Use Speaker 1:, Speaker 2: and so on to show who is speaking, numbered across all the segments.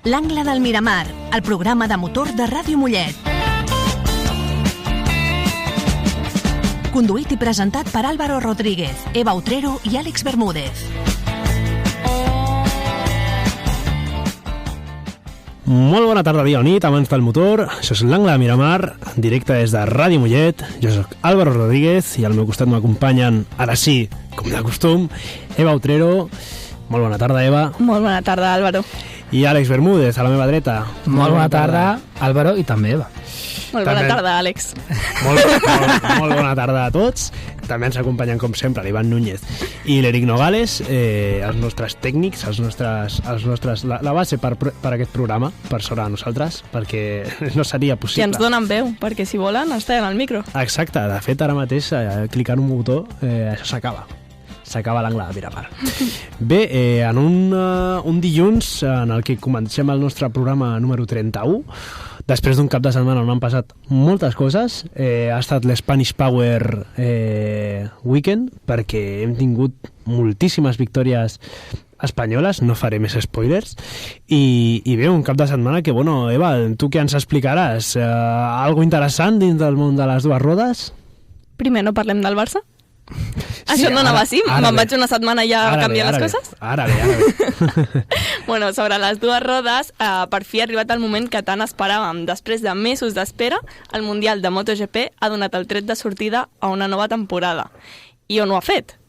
Speaker 1: L'Angle del Miramar, el programa de motor de Ràdio Mollet. Conduït i presentat per Álvaro Rodríguez, Eva Utrero i Àlex Bermúdez.
Speaker 2: Molt bona tarda, dia o nit, amants del motor. Això és l'Angle del Miramar, en directe des de Ràdio Mollet. Jo soc Álvaro Rodríguez i al meu costat m'acompanyen, ara sí, com de costum, Eva Utrero. Molt bona tarda, Eva.
Speaker 3: Molt bona tarda, Álvaro.
Speaker 2: I Àlex Bermúdez, a la meva dreta.
Speaker 4: Molt bona tarda, Álvaro, i també Eva.
Speaker 3: Molt bona tarda, Àlex.
Speaker 2: Molt bona tarda a tots. També ens acompanyen, com sempre, l'Ivan Núñez i l'Eric Nogales, els nostres tècnics, la base per aquest programa, per sobre de nosaltres, perquè no seria possible.
Speaker 3: Que ens donen veu, perquè si volen ens tallen el micro.
Speaker 2: Exacte, de fet, ara mateix, clicant un botó, això s'acaba. S'acaba l'Angle de Miramar. Bé, en un dilluns en el que comencem el nostre programa número 31, després d'un cap de setmana on han passat moltes coses, ha estat l'Spanish Power Weekend, perquè hem tingut moltíssimes victòries espanyoles, no faré més spoilers, i bé, un cap de setmana que, bueno, Eva, tu què ens explicaràs? Algo interessant dins del món de les dues rodes?
Speaker 3: Primer no parlem del Barça?
Speaker 2: Sí,
Speaker 3: això no anava així? Me'n vaig una setmana ja a canviar les coses?
Speaker 2: Ara bé.
Speaker 3: Bueno, sobre les dues rodes, per fi ha arribat el moment que tant esperàvem. Després de mesos d'espera, el Mundial de MotoGP ha donat el tret de sortida a una nova temporada. I on ho ha fet?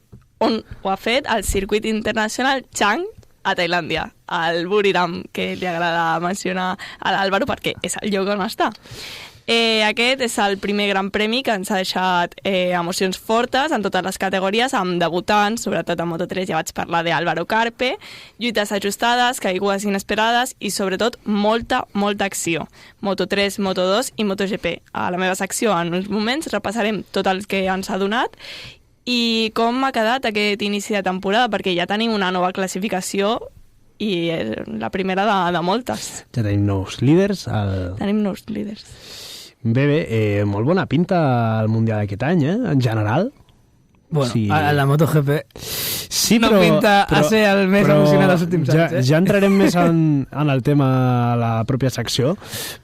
Speaker 3: On ho ha fet? Al circuit internacional Chang, a Tailàndia, al Buriram, que li agrada mencionar a l'Àlvaro perquè és el lloc on està. Aquest és el primer gran premi que ens ha deixat emocions fortes en totes les categories, amb debutants, sobretot a Moto3 ja vaig parlar d'Álvaro Carpe, lluites ajustades, caigudes inesperades i sobretot molta acció. Moto3, Moto2 i MotoGP. A la meva secció en uns moments repassarem tot el que ens ha donat i com ha quedat aquest inici de temporada, perquè ja tenim una nova classificació i la primera de moltes.
Speaker 2: Ja tenim nous líders.
Speaker 3: Tenim nous líders.
Speaker 2: Bé, molt bona pinta el Mundial d'aquest any, en general.
Speaker 4: Bueno,
Speaker 2: sí.
Speaker 4: A la MotoGP
Speaker 2: sí,
Speaker 4: no pinta a ser el més emocionant dels últims anys.
Speaker 2: Ja entrarem més en el tema a la pròpia secció,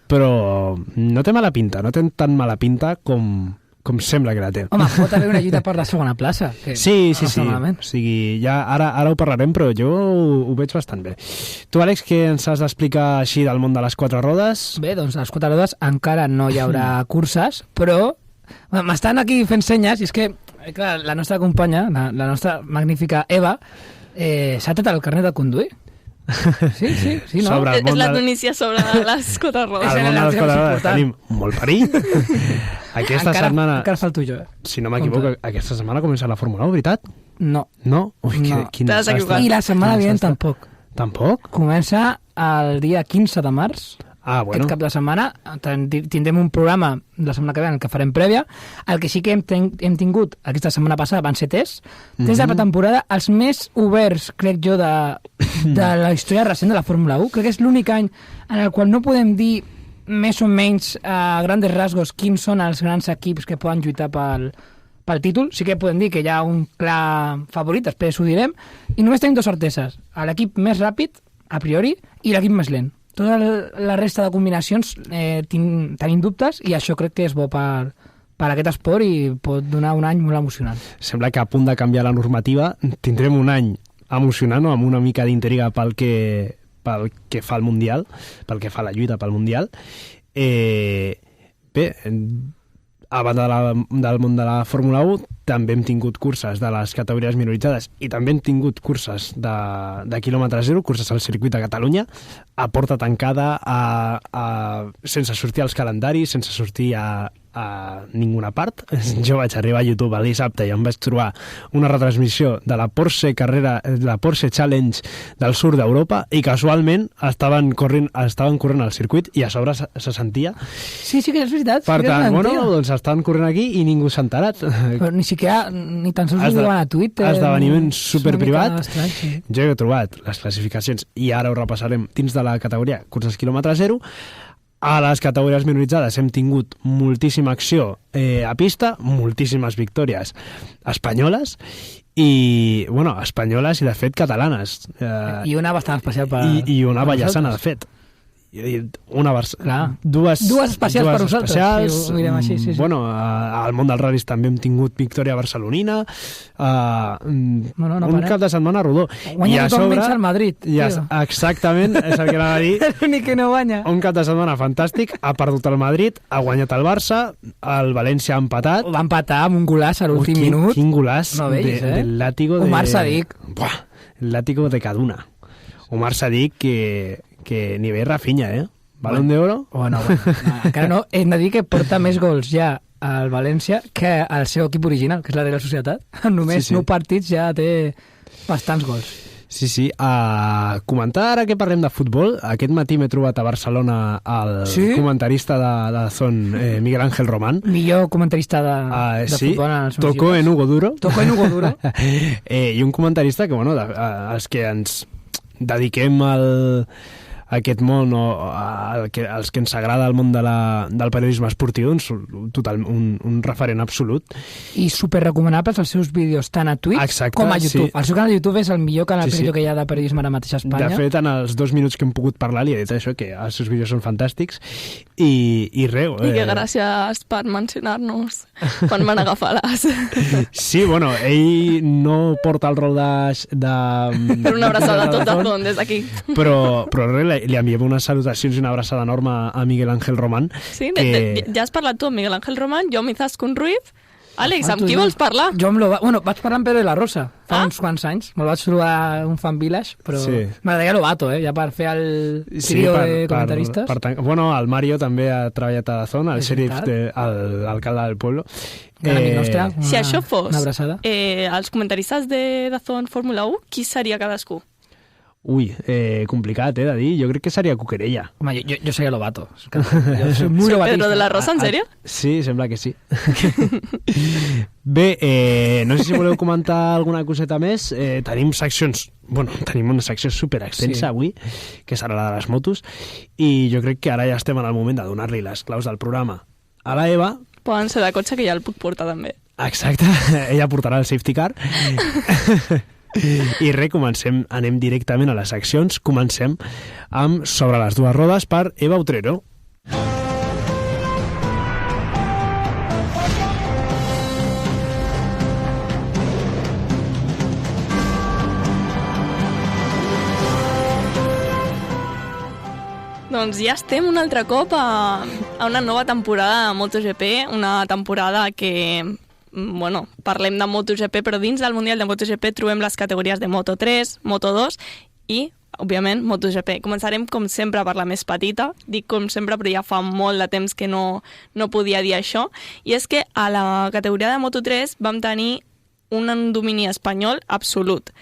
Speaker 2: però no té mala pinta, no té tan mala pinta com sembla que la té.
Speaker 4: Home, pot haver una lluita per la segona plaça.
Speaker 2: Sí. O sigui, ja ara ho parlarem, però jo ho veig bastant bé. Tu, Àlex, què ens has d'explicar així del món de les quatre rodes?
Speaker 4: Bé, doncs a les quatre rodes encara no hi haurà curses, però m'estan aquí fent senyes, i és que, clar, la nostra companya, la nostra magnífica Eva, s'ha tret el carnet de conduir. Sí, no?
Speaker 3: És la notícia sobre les quatre rodes.
Speaker 2: El món de les quatre rodes tenim molt perill. Aquesta setmana...
Speaker 4: Encara falto jo.
Speaker 2: Si no m'equivoco, aquesta setmana comença la Fórmula 1, veritat?
Speaker 4: No.
Speaker 2: No? Ui, quin desastre.
Speaker 4: I la setmana vinent tampoc.
Speaker 2: Tampoc?
Speaker 4: Comença el dia 15 de març.
Speaker 2: Bueno.
Speaker 4: Aquest cap de setmana tindrem un programa la setmana que ve en el que farem prèvia. El que sí que hem tingut aquesta setmana passada van ser tests de pretemporada, els més oberts, crec jo, de la història recent de la Fórmula 1. Crec que és l'únic any en el qual no podem dir més o menys a grandes rasgos quins són els grans equips que poden lluitar pel títol. Sí que podem dir que hi ha un clar favorit, després ho direm, i només tenim dues certeses: l'equip més ràpid, a priori, i l'equip més lent. Tota la resta de combinacions tenim dubtes, i això crec que és bo per aquest esport i pot donar un any molt emocionant.
Speaker 2: Sembla que a punt de canviar la normativa tindrem un any emocionant o amb una mica d'intriga pel que fa el Mundial, pel que fa la lluita pel Mundial. Bé, a banda del món de la Fórmula 1, també hem tingut curses de les categories minoritzades i també hem tingut curses de quilòmetre zero, curses al circuit de Catalunya, a porta tancada, sense sortir als calendaris, sense sortir a ninguna part. Jo vaig arribar a YouTube el dissabte i em vaig trobar una retransmissió de la Porsche Challenge del sud d'Europa i casualment estaven corrent al circuit i a sobre se sentia.
Speaker 4: Sí que és veritat.
Speaker 2: Per tant, doncs estan corrent aquí i ningú s'ha enterat.
Speaker 4: Però ni tan sols ho diuen a Twitter.
Speaker 2: Esdeveniment superprivat. Jo he trobat les classificacions i ara ho repassarem dins de la categoria curses quilòmetre zero. A les categories minoritzades hem tingut moltíssima acció a pista, moltíssimes victòries espanyoles i, bueno, espanyoles i, de fet, catalanes.
Speaker 4: I una bastant especial per...
Speaker 2: I una ballassana, de fet. Dues
Speaker 4: especials per nosaltres,
Speaker 2: especials.
Speaker 4: si ho mirem així, sí.
Speaker 2: Bueno, al món dels ral·lis també hem tingut victòria barcelonina, un cap de setmana rodó.
Speaker 4: Guanya tothom menys el Madrid.
Speaker 2: Exactament, és el que anava a dir.
Speaker 4: L'únic que no guanya.
Speaker 2: Un cap de setmana fantàstic, ha perdut el Madrid, ha guanyat el Barça, el València ha empatat.
Speaker 4: Va empatar amb un golaç a l'últim minut.
Speaker 2: Quin golaç
Speaker 4: del
Speaker 2: látigo de...
Speaker 4: Omar Sadik.
Speaker 2: El látigo de Kaduna. Omar Sadik, que nivell Rafinha, Balón de Oro?
Speaker 4: Bueno, encara no. Hem de dir que porta més gols ja al València que al seu equip original, que és la Real Societat. Només 9 partits ja té bastants gols.
Speaker 2: Sí. Comentar ara que parlem de futbol. Aquest matí m'he trobat a Barcelona el comentarista de Zon, Miguel Ángel Román.
Speaker 4: Millor comentarista de futbol en els
Speaker 2: Tocó en Hugo Duro.
Speaker 4: I
Speaker 2: un comentarista que, bueno, els que ens dediquem a aquest món, o als que ens agrada el món del periodisme esportiu, un referent absolut.
Speaker 4: I superrecomanables els seus vídeos tant a Twitch com a YouTube. El seu canal de YouTube és el millor canal que hi ha de periodisme ara mateix a Espanya.
Speaker 2: De fet, en els 2 minuts que hem pogut parlar li he dit això, que els seus vídeos són fantàstics i res.
Speaker 3: I que gràcies per mencionar-nos quan van agafar les...
Speaker 2: Sí, bueno, ell no porta el rol de...
Speaker 3: Per una abraçada a tot el món des d'aquí.
Speaker 2: Però res, li enviem unes salutacions i una abraçada enorme a Miguel Ángel Román.
Speaker 3: Sí, ja has parlat tu amb Miguel Ángel Román, jo amb Izaskun Ruiz. Àlex, amb qui vols parlar?
Speaker 4: Vaig parlar amb Pedro de la Rosa fa uns quants anys. Me'l vaig trobar a un Fan Village, però m'agradaria Lobato, ja per fer el trio de comentaristes.
Speaker 2: Bueno, el Mario també ha treballat a la zona, el xèrif, l'alcalde del pueblo.
Speaker 4: Nostre,
Speaker 3: si això fos
Speaker 4: els
Speaker 3: comentaristes de Dazón Fórmula 1, qui seria cadascú?
Speaker 2: Ui, complicat, de dir. Jo crec que seria Cuquerella.
Speaker 4: Home, jo seria Lobato. Jo soy muy lobatista.
Speaker 3: Pedro de la Rosa, en sèrio?
Speaker 2: Sí, sembla que sí. Bé, no sé si voleu comentar alguna coseta més. Tenim seccions... Bueno, tenim una secció superextensa avui, que serà la de les motos, i jo crec que ara ja estem en el moment de donar-li les claus del programa a la Eva.
Speaker 3: Poden ser de cotxe, que ja el puc portar també.
Speaker 2: Exacte, ella portarà el safety car. I res, anem directament a les seccions. Comencem amb Sobre les dues rodes per Eva Utrero.
Speaker 3: Doncs ja estem un altre cop a una nova temporada de MotoGP, una temporada que... Bueno, parlem de MotoGP, però dins del Mundial de MotoGP trobem les categories de Moto3, Moto2 i, òbviament, MotoGP. Començarem, com sempre, per la més petita. Dic com sempre, però ja fa molt de temps que no podia dir això. I és que a la categoria de Moto3 vam tenir un domini espanyol absolut.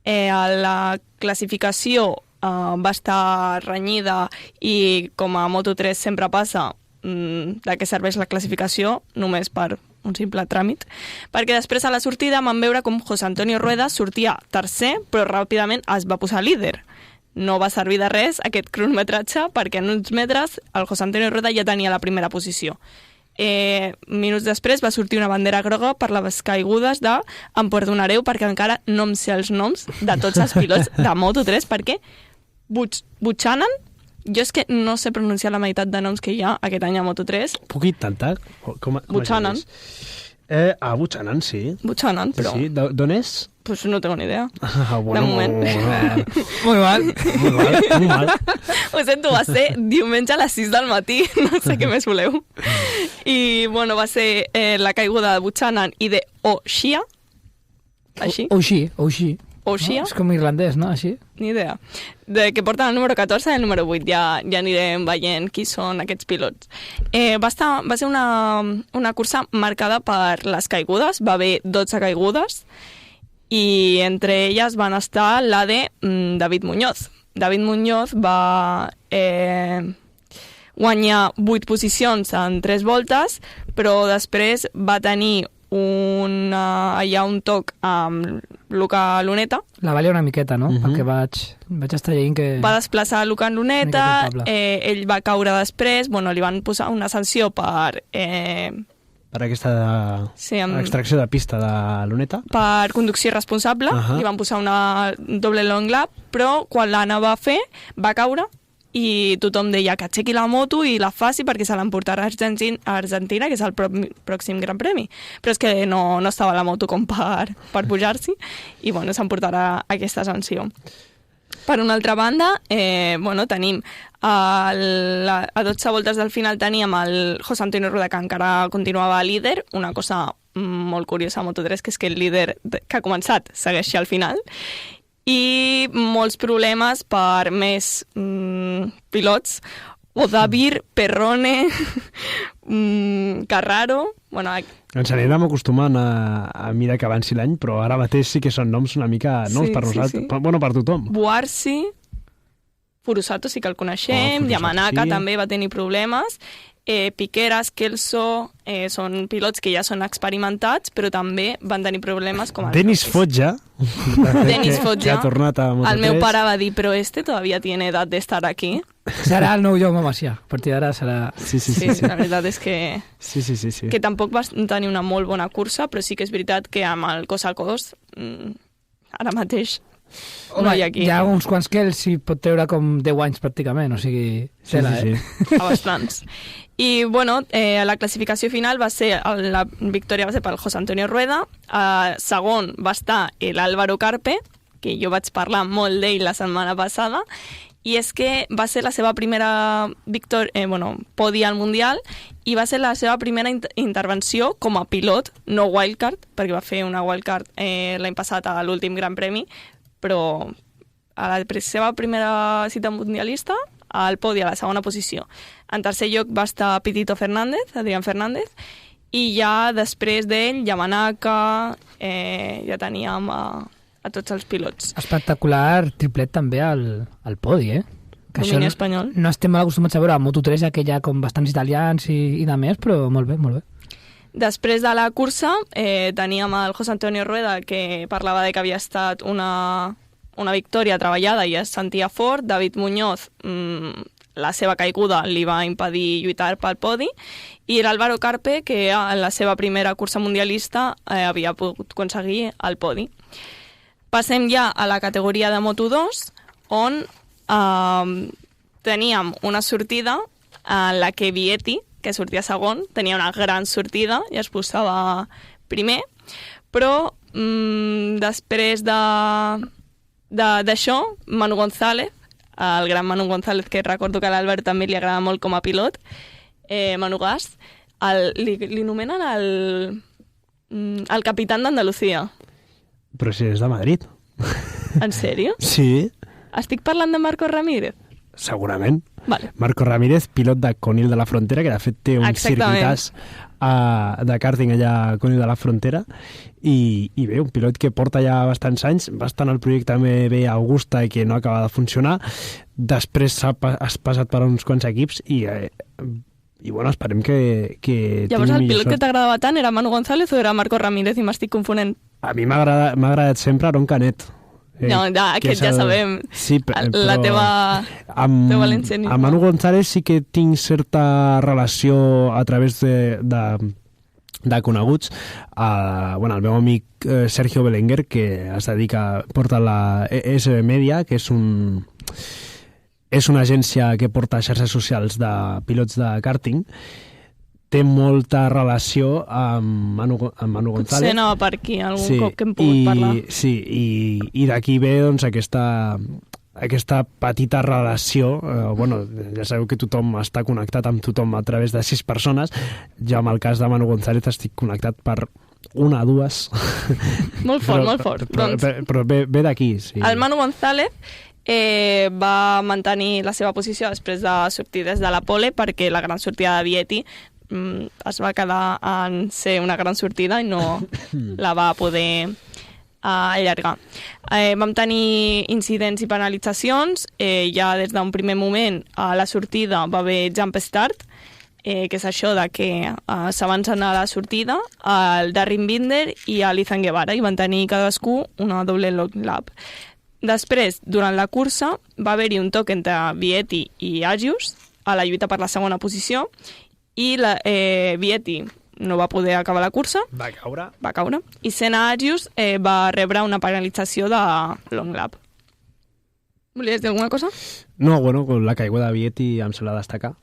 Speaker 3: La classificació va estar renyida i, com a Moto3 sempre passa, de què serveix la classificació? Només per un simple tràmit, perquè després a la sortida vam veure com José Antonio Rueda sortia tercer, però ràpidament es va posar líder. No va servir de res aquest cronometratge, perquè en uns metres el José Antonio Rueda ja tenia la primera posició. Minuts després va sortir una bandera groga per les caigudes de em perdonareu, perquè encara no em sé els noms de tots els pilots de Moto3, perquè Buchanan, jo és que no sé pronunciar la meitat de noms que hi ha aquest any a Moto3.
Speaker 2: Puc intentar?
Speaker 3: Buchanan.
Speaker 2: Buchanan, sí.
Speaker 3: Buchanan, però...
Speaker 2: Sí, d'on és?
Speaker 3: Pues no tengo ni idea.
Speaker 2: Bueno,
Speaker 3: de moment.
Speaker 4: Muy mal.
Speaker 3: Ho sento, va ser diumenge a les 6 del matí, no sé què més voleu. I, bueno, va ser la caiguda de Buchanan i de O'Shea. Així?
Speaker 4: O'Shea.
Speaker 3: O'Shea?
Speaker 4: No? És com irlandès, no? Així?
Speaker 3: Ni idea. Que porten el número 14 i el número 8. Ja anirem veient qui són aquests pilots. Va ser una cursa marcada per les caigudes. Va haver 12 caigudes i entre elles van estar la de David Muñoz. David Muñoz va guanyar 8 posicions en 3 voltes, però després va tenir un toc amb Luca Luneta.
Speaker 4: La valia una miqueta, no? Perquè vaig estar llegint que...
Speaker 3: Va desplaçar Luca Luneta, ell va caure després, bueno, li van posar una sanció per
Speaker 2: per aquesta extracció de pista de l'Uneta.
Speaker 3: Per conducció irresponsable, li van posar una doble long lap, però quan l'Anna va fer, va caure i tothom deia que aixequi la moto i la faci perquè se l'emportarà a Argentina, que és el pròxim Gran Premi. Però és que no estava la moto com per pujar-s'hi i bueno, s'emportarà aquesta sanció. Per una altra banda, tenim a 12 voltes del final teníem el José Antonio Rueda, que encara continuava líder, una cosa molt curiosa a Moto3, que és que el líder que ha començat segueix al final, i molts problemes per més pilots, Odavir, Perrone, Carraro... Bueno,
Speaker 2: ens anirem acostumant a mirar que avanci l'any, però ara mateix sí que són noms una mica nous per nosaltres, sí. Bueno, per tothom.
Speaker 3: Buarsi, Furusato sí que el coneixem, Yamanaka també va tenir problemes, Piqueras, Kelso, són pilots que ja són experimentats, però també van tenir problemes com...
Speaker 2: Denis Foggia, que ha tornat a Moto3.
Speaker 3: El meu pare va dir, però todavía tiene edad de estar aquí.
Speaker 4: Serà el nou Jaume Macià. A partir d'ara serà...
Speaker 2: Sí.
Speaker 3: La veritat és que...
Speaker 2: Sí.
Speaker 3: Que tampoc va tenir una molt bona cursa, però sí que és veritat que amb el cos a cos, ara mateix...
Speaker 4: Home, hi ha uns quants que s'hi pot treure com 10 anys pràcticament, o sigui...
Speaker 2: Sí.
Speaker 3: A bastants. I, bueno, la classificació final va ser... La victòria va ser pel José Antonio Rueda, segon va estar l'Álvaro Carpe, que jo vaig parlar molt d'ell la setmana passada, i és que va ser la seva primera podi al Mundial i va ser la seva primera intervenció com a pilot, no wildcard, perquè va fer una wildcard l'any passat a l'últim Gran Premi, però a la seva primera cita mundialista al podi a la segona posició. En tercer lloc va estar Pitito Fernández, Adrián Fernández, i ja després d'ell, Yamanaka, ja teníem a tots els pilots.
Speaker 4: Espectacular triplet també al podi, Que
Speaker 3: domini espanyol.
Speaker 4: No estem molt acostumats a veure a Moto3, ja que hi ha com bastants italians i de més, però molt bé, molt bé.
Speaker 3: Després de la cursa teníem el José Antonio Rueda, que parlava de que havia estat una victòria treballada i es sentia fort. David Muñoz, la seva caiguda li va impedir lluitar pel podi, i l'Álvaro Carpe, que en la seva primera cursa mundialista havia pogut aconseguir el podi. Passem ja a la categoria de Moto2, on teníem una sortida en la que Vietti, que sortia segon, tenia una gran sortida i es posava primer, però després d'això, Manu González, el gran Manu González, que recordo que a l'Albert també li agrada molt com a pilot, Manu Gas, li nomenen el capitán d'Andalucía.
Speaker 2: Però si és de Madrid.
Speaker 3: En sèrio?
Speaker 2: Sí.
Speaker 3: Estic parlant de Marcos Ramírez?
Speaker 2: Segurament.
Speaker 3: Vale.
Speaker 2: Marco Ramírez, pilot de Conil de la Frontera, que de fet té un circuitàs de karting allà a Conil de la Frontera, i bé, un pilot que porta ja bastants anys, va estar en el projecte també Augusta i que no acaba de funcionar, després has passat per uns quants equips i bueno, esperem que
Speaker 3: llavors el pilot que t'agradava tant era Manu González o era Marco Ramírez i m'estic confonent?
Speaker 2: A mi m'ha agradat sempre Aron Canet.
Speaker 3: No, aquest ja sabem.
Speaker 2: Sí,
Speaker 3: la teva valencianisme.
Speaker 2: Amb Manu González sí que tinc certa relació a través de coneguts. El meu amic Sergio Belenguer, que porta la ESB Media, que és una agència que porta xarxes socials de pilots de karting, té molta relació amb Manu González.
Speaker 3: Potser anava per aquí, algun cop que hem pogut parlar.
Speaker 2: Sí, i d'aquí ve doncs, aquesta petita relació. Ja sabeu que tothom està connectat amb tothom a través de 6 persones. Jo, en el cas de Manu González, estic connectat per una o dues.
Speaker 3: Molt fort.
Speaker 2: Però ve d'aquí, sí.
Speaker 3: El Manu González va mantenir la seva posició després de sortir des de la pole, perquè la gran sortida de Vietti es va quedar en ser una gran sortida i no la va poder allargar. Vam tenir incidents i penalitzacions. Ja des d'un primer moment a la sortida va haver jump start, que és això de que s'avancen a la sortida el Darren Binder i l'Ethan Guevara, i van tenir cadascú una doble long lap. Després, durant la cursa, va haver-hi un toc entre Vietti i Agius a la lluita per la segona posició, i Vietti no va poder acabar la cursa,
Speaker 2: Va caure.
Speaker 3: va caure, i Senna Agius va rebre una penalització de long lap. Volies dir alguna cosa?
Speaker 2: No, bueno, con la caiguda de Vietti em sembla destacar.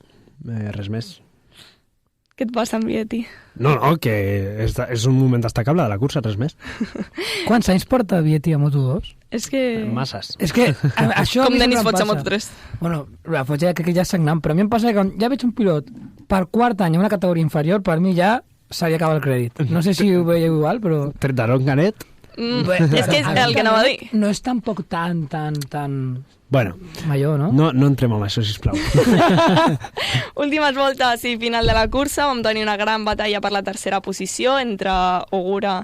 Speaker 2: Res més.
Speaker 3: Què et passa amb Vietti?
Speaker 2: No, que és un moment destacable de la cursa, res més.
Speaker 4: Quants anys porta Vietti a Moto2?
Speaker 3: És que...
Speaker 2: Masses.
Speaker 4: És que això a
Speaker 3: Com
Speaker 4: mi
Speaker 3: Denis
Speaker 4: sempre em
Speaker 3: Foig a
Speaker 4: passa.
Speaker 3: Moto3.
Speaker 4: Bueno, la Foig ja crec que ja és sagnant, però a mi em passa que quan ja veig un pilot per quart any en una categoria inferior, per mi ja se li acaba el crèdit. No sé si ho veieu igual, però...
Speaker 2: Tret d'Aaron Canet.
Speaker 3: És que és el que anava a dir.
Speaker 4: No és tampoc tan
Speaker 2: Bueno,
Speaker 4: major, no?
Speaker 2: no entrem amb això, sisplau.
Speaker 3: Últimes voltes i final de la cursa, vam tenir una gran batalla per la tercera posició entre Ogura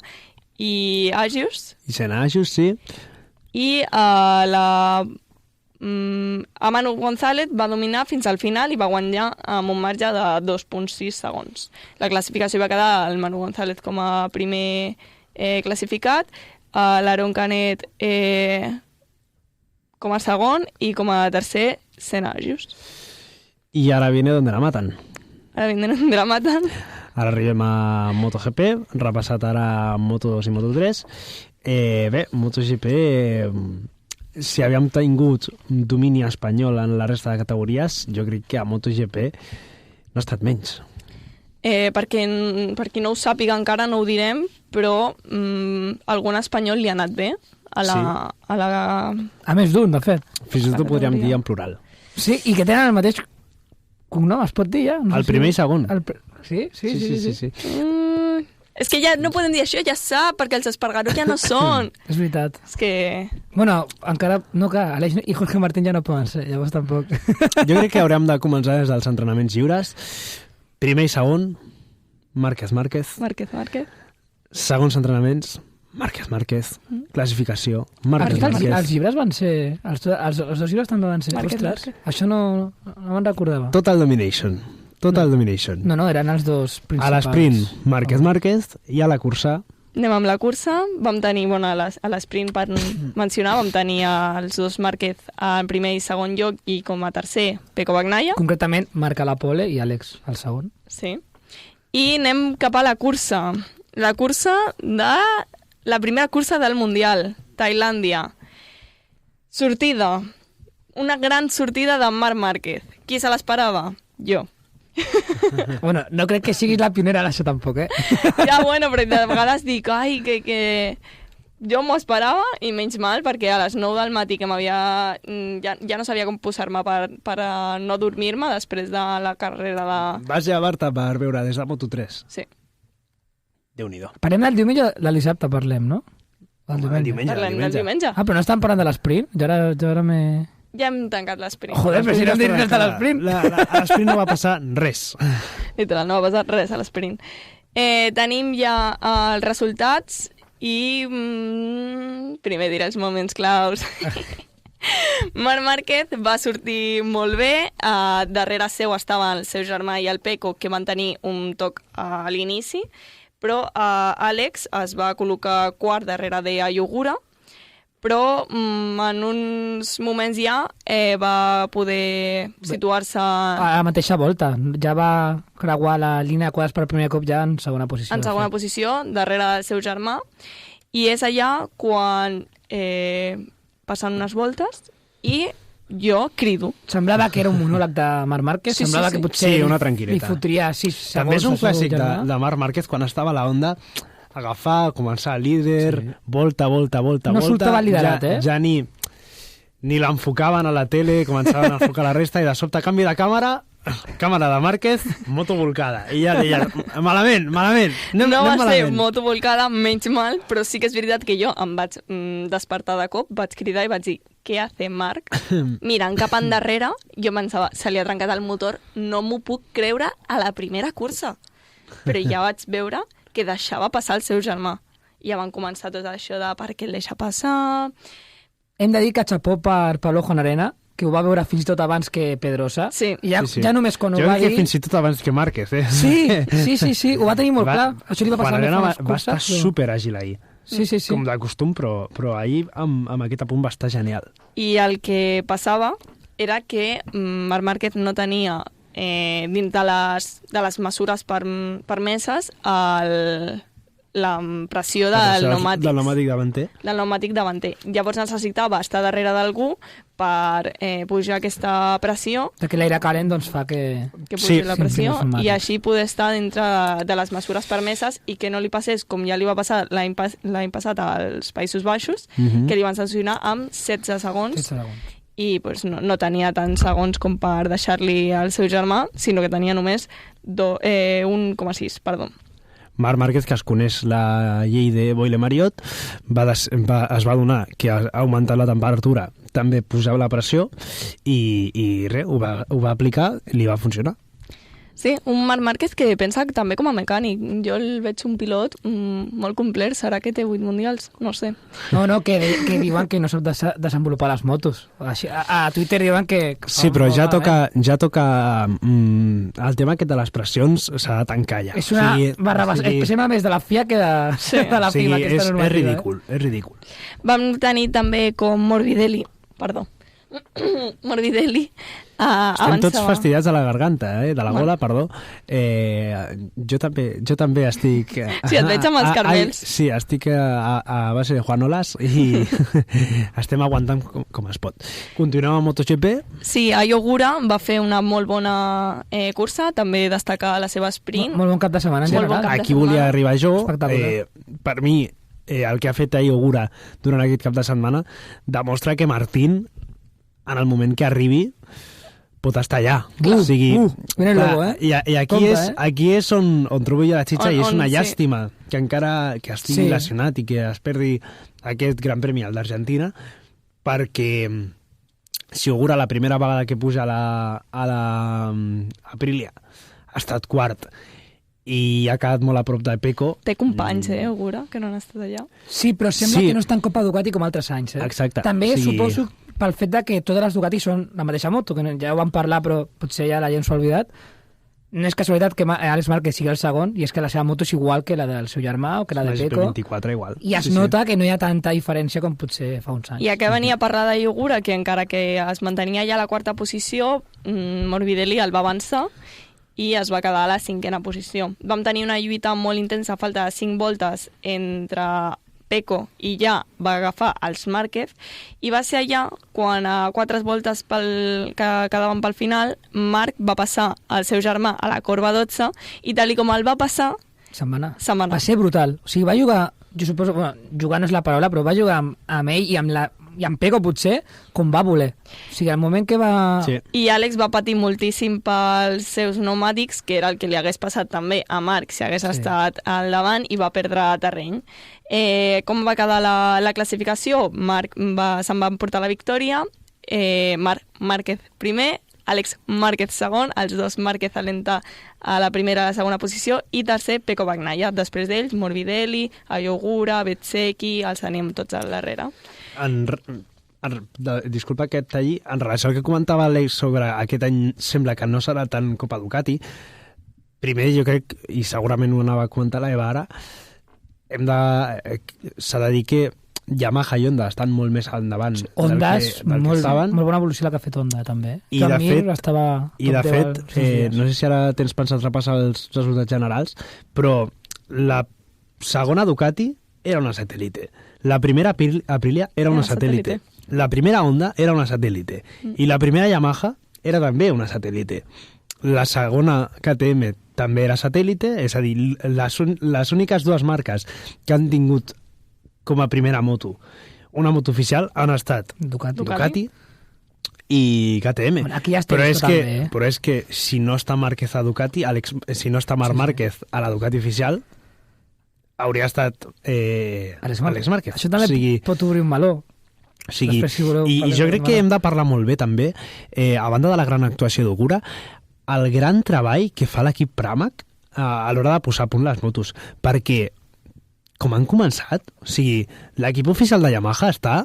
Speaker 3: i Agius,
Speaker 2: I Senna Agius, sí.
Speaker 3: i Manu González va dominar fins al final i va guanyar amb un marge de 2,6 segons. La classificació va quedar el Manu González com a primer classificat, l'Aaron Canet com a segon i com a tercer Senna Agius.
Speaker 2: I ara viene donde la matan.
Speaker 3: Ara vindran de la maten.
Speaker 2: Ara arribem a MotoGP, repassat ara Moto2 i Moto3. Bé, MotoGP, si havíem tingut un domini espanyol en la resta de categories, jo crec que a MotoGP no ha estat menys.
Speaker 3: Per qui no ho sàpiga encara no ho direm, però algun espanyol li ha anat bé
Speaker 4: A més d'un, de fet.
Speaker 2: Fins i tot ho podríem dir en plural.
Speaker 4: Sí, i que tenen el mateix cognom, es pot dir ja? No
Speaker 2: El primer i segon.
Speaker 4: Sí.
Speaker 3: És que ja no podem dir això, ja sap, perquè els Espargaró ja no són.
Speaker 4: És veritat.
Speaker 3: És que...
Speaker 4: Bueno, encara no que Aleix i Jorge Martín ja no poden ser, llavors tampoc.
Speaker 2: Jo crec que haurem de començar des dels entrenaments lliures. Primer i segon, Márquez.
Speaker 3: Márquez.
Speaker 2: Segons entrenaments, Márquez. Classificació, Márquez.
Speaker 4: Els llibres van ser... Els dos llibres també van ser. Ostres, això no me'n recordava.
Speaker 2: Total Domination.
Speaker 4: No, eren els dos principals.
Speaker 2: A l'esprint, Márquez, i a la cursa...
Speaker 3: Anem amb la cursa. Vam tenir, a l'esprint, per mencionar, vam tenir els dos Márquez en primer i segon lloc i com a tercer, Pecco Bagnaia.
Speaker 4: Concretament, Marc a la pole i Àlex al segon.
Speaker 3: Sí. I anem cap a la cursa. La cursa de... La primera cursa del Mundial, Tailàndia. Sortida. Una gran sortida de Marc Márquez. Qui se l'esperava? Jo.
Speaker 4: Bueno, no crec que siguis la pionera d'això tampoc,
Speaker 3: Ja, bueno, però de vegades dic, que jo m'ho esperava i menys mal, perquè a les 9 del matí que m'havia... Ja no sabia com posar-me per no dormir-me després de la carrera de...
Speaker 2: Vas llevar-te per veure des de Moto3.
Speaker 3: Sí.
Speaker 2: Déu-n'hi-do.
Speaker 4: Parlem del diumenge o del dissabte, parlem, no?
Speaker 2: El diumenge.
Speaker 3: Parlem del diumenge.
Speaker 4: Ah, però no estan parlant de l'esprint? Jo ara m'he...
Speaker 3: Ja hem tancat l'esprint.
Speaker 4: Joder, però si no hem dit res de l'esprint.
Speaker 2: A l'esprint no va passar res.
Speaker 3: Literal, no va passar res a l'esprint. Tenim ja els resultats i primer diré els moments claus. Marc Márquez va sortir molt bé. Darrere seu estava el seu germà i el Pecco, que van tenir un toc a l'inici, però Àlex es va col·locar quart darrere de Ogura, però en uns moments ja va poder situar-se...
Speaker 4: A la mateixa volta. Ja va creuar la línia de quadres per primer cop ja en segona posició.
Speaker 3: En segona posició, darrere del seu germà, i és allà quan passen unes voltes i jo crido.
Speaker 4: Semblava que era un monòleg de Marc Márquez, semblava que potser
Speaker 2: una tranquil·litat.
Speaker 4: li fotria 6 segons.
Speaker 2: També és un clàssic de Marc Márquez quan estava a la Honda, agafar, començar líder, volta.
Speaker 4: No soltava el liderat,
Speaker 2: Ja ni l'enfocaven a la tele, començaven a enfocar la resta i de sobte canvi de càmera de Márquez, moto volcada. I ja deia, malament.
Speaker 3: No va ser moto volcada, menys mal, però sí que és veritat que jo em vaig despertar de cop, vaig cridar i vaig dir, què hace Marc? Mirant cap endarrere, jo pensava, se li ha trencat el motor, no m'ho puc creure a la primera cursa. Però ja vaig veure que deixava passar el seu germà. I ja van començar tot això de per què el deixa passar...
Speaker 4: Hem de dir que xapó per Pablo Jonarena, que ho va veure fins i tot abans que Pedrosa.
Speaker 3: Sí.
Speaker 4: I ja només quan ho va dir...
Speaker 2: Jo crec que fins i tot abans que Márquez,
Speaker 4: Sí, ho va tenir molt clar. Això li va passar
Speaker 2: Jonarena
Speaker 4: a
Speaker 2: va estar superàgil ahir.
Speaker 4: Sí.
Speaker 2: Com de costum, però ahir amb aquest apunt va estar genial.
Speaker 3: I el que passava era que Marc Márquez no tenia dins de les mesures permeses, la pressió del pneumàtic davanter. Llavors necessitava estar darrere d'algú per pujar aquesta pressió,
Speaker 4: perquè l'aire calent doncs, fa que
Speaker 3: pugi la pressió i així poder estar dintre de les mesures permeses i que no li passés com ja li va passar l'any passat als Països Baixos, que li van sancionar amb 16 segons. I pues, no tenia tants segons com per deixar-li al seu germà, sinó que tenia només 1,6, perdó.
Speaker 2: Marc Márquez, que es coneix la llei de Boyle-Marriott, es va adonar que ha augmentat la temperatura, també posava la pressió i res, ho va aplicar i li va funcionar.
Speaker 3: Sí, un Marc Márquez que pensa també com a mecànic. Jo el veig un pilot molt complet. Serà que té 8 mundials? No sé.
Speaker 4: No, que diuen que no sap desenvolupar les motos. A Twitter diuen que...
Speaker 2: Sí, però ja toca el tema aquest de les pressions s'ha de tancar ja.
Speaker 4: És una barrabassa. Especialment més de la FIA que de la FIMA.
Speaker 2: És ridícul, és ridícul.
Speaker 3: Vam tenir també com Morbidelli
Speaker 2: estem tots fastidiats de la garganta, de la gola, perdó. Jo també estic...
Speaker 3: Sí, et veig amb els carmels.
Speaker 2: Sí, estic a base de Juanolas i estem aguantant com es pot. Continuem amb MotoGP.
Speaker 3: Sí, Ayogura va fer una molt bona cursa, també destacar la seva sprint.
Speaker 4: Molt bon cap de setmana, en general.
Speaker 2: Aquí volia arribar jo. Per mi, el que ha fet Ayogura durant aquest cap de setmana demostra que Martín, en el moment que arribi, pot estar allà. I aquí és on trobo jo la xitxa i és una llàstima que encara que estigui lesionat i que es perdi aquest Gran Premi al d'Argentina, perquè si Ogura la primera vegada que puja a la Aprilia ha estat quart i ha quedat molt a prop de Pecco.
Speaker 3: Té companys, Ogura, que no han estat allà.
Speaker 4: Sí, però sembla que no està en Copa Ducati com altres anys.
Speaker 2: Exacte.
Speaker 4: També suposo pel fet que totes les Ducati són la mateixa moto, que ja ho vam parlar però potser ja la gent s'ha oblidat. No és casualitat que Alex Márquez sigui el segon, i és que la seva moto és igual que la del seu germà o que la de Pecco.
Speaker 2: igual.
Speaker 4: I es nota que no hi ha tanta diferència com potser fa uns anys.
Speaker 3: I que venia a parlar de Ogura, que encara que es mantenia ja a la quarta posició, Morbidelli el va avançar i es va quedar a la 5ª posició. Vam tenir una lluita molt intensa a falta de 5 voltes entre Pecco i ja va agafar els Márquez, i va ser allà quan a 4 voltes que quedaven pel final, Marc va passar el seu germà a la corba 12 i tal com el va passar
Speaker 4: se'n va anar. Va ser brutal. O sigui, va jugar, jo suposo, jugar no és la paraula, però va jugar amb ell i amb Pecco potser com va voler. O sigui, al moment que va...
Speaker 2: Sí.
Speaker 3: I Àlex va patir moltíssim pels seus pneumàtics, que era el que li hagués passat també a Marc si hagués estat al davant, i va perdre terreny. Com va quedar la classificació? Marc se'n va emportar la victòria, Marc Márquez primer, Àlex Márquez segon, els dos Márquez alenta a la primera i la segona posició, i tercer Pecco Bagnaia. Després d'ells, Morbidelli, Ayogura, Bezzecchi, els tenim tots al darrere.
Speaker 2: Disculpa aquest tall, en relació al que comentava Àlex sobre aquest any sembla que no serà tan Copa Ducati, primer jo crec, i segurament ho anava a comentar l'Eva ara, s'ha de dir que Yamaha i Honda estan molt més endavant
Speaker 4: Honda és molt bona evolució la que ha fet Honda també.
Speaker 2: I de fet, no sé si ara tens pensat repassar els resultats generals, però la segona Ducati era una satèl·lite, la primera Aprilia era una satèl·lite, la primera Honda era una satèl·lite i la primera Yamaha era també una satèl·lite. La segona KTM també era satèl·lite, és a dir, les úniques dues marques que han tingut com a primera moto una moto oficial han estat Ducati i KTM.
Speaker 4: Aquí ja
Speaker 2: però és que si no està Márquez a Ducati, si no està Marc Márquez a la Ducati oficial, hauria estat Àlex Márquez.
Speaker 4: Això també pot obrir un meló.
Speaker 2: I jo crec que hem de parlar molt bé també, a banda de la gran actuació d'Ogura, el gran treball que fa l'equip Pramac a l'hora de posar a punt les motos, perquè com han començat, o sigui, l'equip oficial de Yamaha està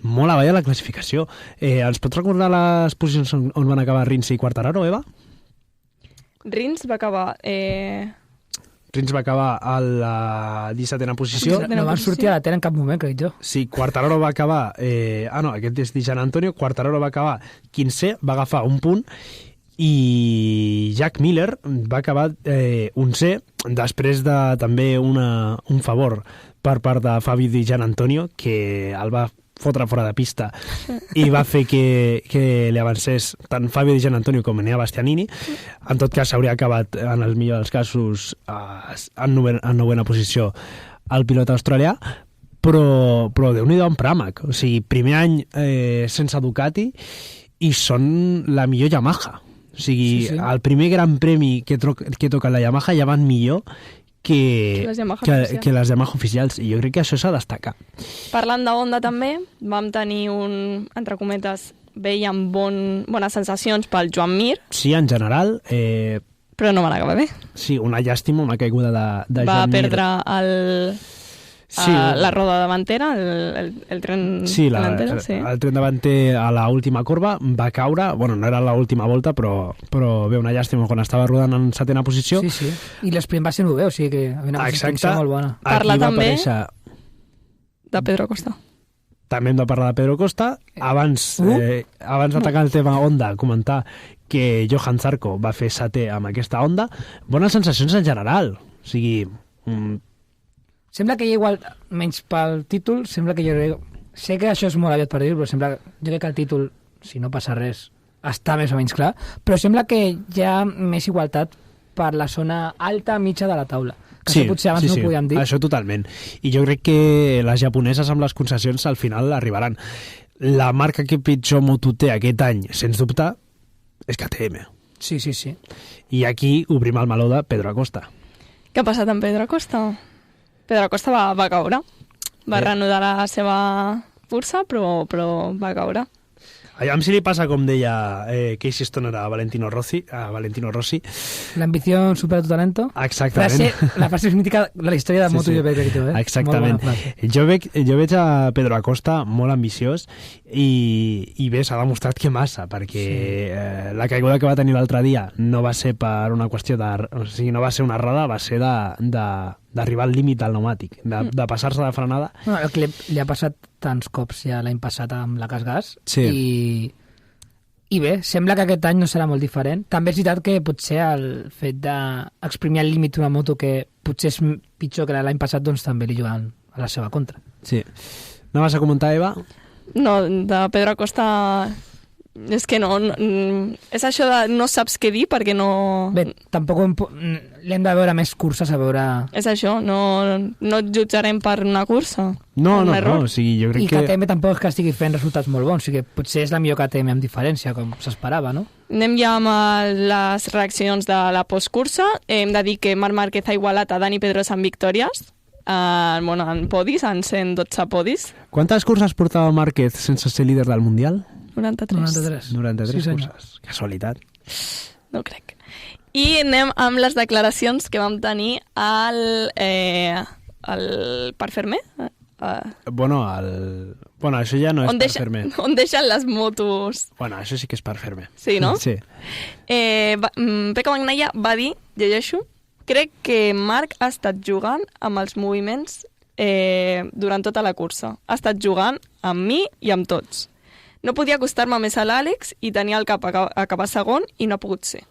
Speaker 2: molt avall a la classificació. Ens pot recordar les posicions on van acabar Rins i Quartararo, Eva?
Speaker 3: Rins va acabar
Speaker 2: a la 17ª posició.
Speaker 4: No van sortir a la tele en cap moment, crec jo.
Speaker 2: Sí, Quartararo va acabar... aquest és Di Gian Antonio. Quartararo va acabar 15è, va agafar un punt, i Jack Miller va acabar 11è, després de també un favor per part de Fabio Di Gianantonio, que el va fotre fora de pista i va fer que li avancés tant Fabio Di Gianantonio com Enea Bastianini. En tot cas, s'hauria acabat, en el millor dels casos, en novena posició el pilot australià, però Déu-n'hi-do en Pramac. O sigui, primer any sense Ducati i són la millor Yamaha. O sigui,
Speaker 4: Sí.
Speaker 2: el primer gran premi que toca la Yamaha ja van millor que
Speaker 3: les Yamaha oficials.
Speaker 2: que les Yamaha oficials, i jo crec que això s'ha de destacar.
Speaker 3: Parlant de Honda també, vam tenir entre cometes, veiem bones sensacions pel Joan Mir,
Speaker 2: Sí, en general,
Speaker 3: però no van acabar bé.
Speaker 2: sí, una llàstima, una caiguda de
Speaker 3: Va
Speaker 2: Joan Mir.
Speaker 3: perdre
Speaker 2: Sí,
Speaker 3: la roda davantera, el tren
Speaker 2: sí,
Speaker 3: delantero, sí.
Speaker 2: el tren davanter a la última corba va caure, bueno, no era l'última volta, però bé, una llàstima quan estava rodant en setena posició.
Speaker 4: Sí, sí. I l'esprint va ser novè, o sigui que havia una posició molt bona.
Speaker 3: Parla
Speaker 2: Aquí va
Speaker 3: també-
Speaker 2: aparèixer...
Speaker 3: De Pedro Costa.
Speaker 2: També hem de parlar de Pedro Costa. Abans d'atacar el tema Honda, comentar que Johan Zarco va fer setè amb aquesta Honda. Bones sensacions en general. O sigui,
Speaker 4: Sembla que hi ha igual, menys pel títol, sembla que jo... Sé que això és molt aviat per dir, però jo crec que el títol, si no passa res, està més o menys clar, però sembla que hi ha més igualtat per la zona alta, mitja de la taula. Que això potser abans no ho podíem dir.
Speaker 2: Això totalment. I jo crec que les japoneses amb les concessions al final arribaran. La marca que pitjor moto té aquest any, sens dubte, és KTM.
Speaker 4: Sí, sí, sí.
Speaker 2: I aquí obrim el meló de Pedro Acosta.
Speaker 3: Què ha passat amb Pedro Costa? Pedro Acosta va caure. Va reanudar la seva cursa, però va caure.
Speaker 2: Aviam si li passa, com deia Casey Stoner a Valentino Rossi.
Speaker 4: La ambició supera tu talento.
Speaker 2: Exactament.
Speaker 4: La frase mítica de la història de MotoGP, crec que
Speaker 2: Exactament. Jo veig a Pedro Acosta molt ambiciós i bé, s'ha demostrat que massa, perquè la caiguda que va tenir l'altre dia no va ser per una qüestió o sigui, no va ser una errada, va ser d'arribar al límit del pneumàtic, de passar-se de frenada.
Speaker 4: No, el que li ha passat tants cops ja l'any passat amb la Gas
Speaker 2: Sí.
Speaker 4: i bé, sembla que aquest any no serà molt diferent. També és veritat que potser el fet d'exprimir al límit una moto que potser és pitjor que l'any passat, doncs també li juguen a la seva contra.
Speaker 2: Sí. Anaves a comentar, Eva?
Speaker 3: No, de Pedro Acosta... És que no... És això de no saps què dir perquè no...
Speaker 4: Bé, tampoc l'hem de veure més curses a veure...
Speaker 3: És això, no et jutjarem per una cursa.
Speaker 2: No,
Speaker 3: un
Speaker 2: no,
Speaker 3: error.
Speaker 2: no, o sigui, jo crec
Speaker 4: I
Speaker 2: que...
Speaker 4: KTM tampoc és que estigui fent resultats molt bons, o sigui que potser és la millor KTM amb diferència, com s'esperava, no?
Speaker 3: Anem ja amb les reaccions de la postcursa. Hem de dir que Marc Márquez ha igualat a Dani Pedrosa en victòries, en podis, en 112 podis.
Speaker 2: Quantes curses portava Márquez sense ser líder del Mundial?
Speaker 3: 93.
Speaker 2: 93
Speaker 4: Sí,
Speaker 2: curses. Casualitat.
Speaker 3: No ho crec. I anem amb les declaracions que vam tenir al Parc Fermé.
Speaker 2: Bueno, això ja no és per fer-me.
Speaker 3: On deixen les motos.
Speaker 2: Bueno, això sí que és per fer-me.
Speaker 3: Sí, no?
Speaker 2: Sí.
Speaker 3: Pecco Bagnaia va dir, llegeixo, crec que Marc ha estat jugant amb els moviments durant tota la cursa. Ha estat jugant amb mi i amb tots. No podia acostar-me més a l'Àlex i tenia el cap a acabar segon i no ha pogut ser.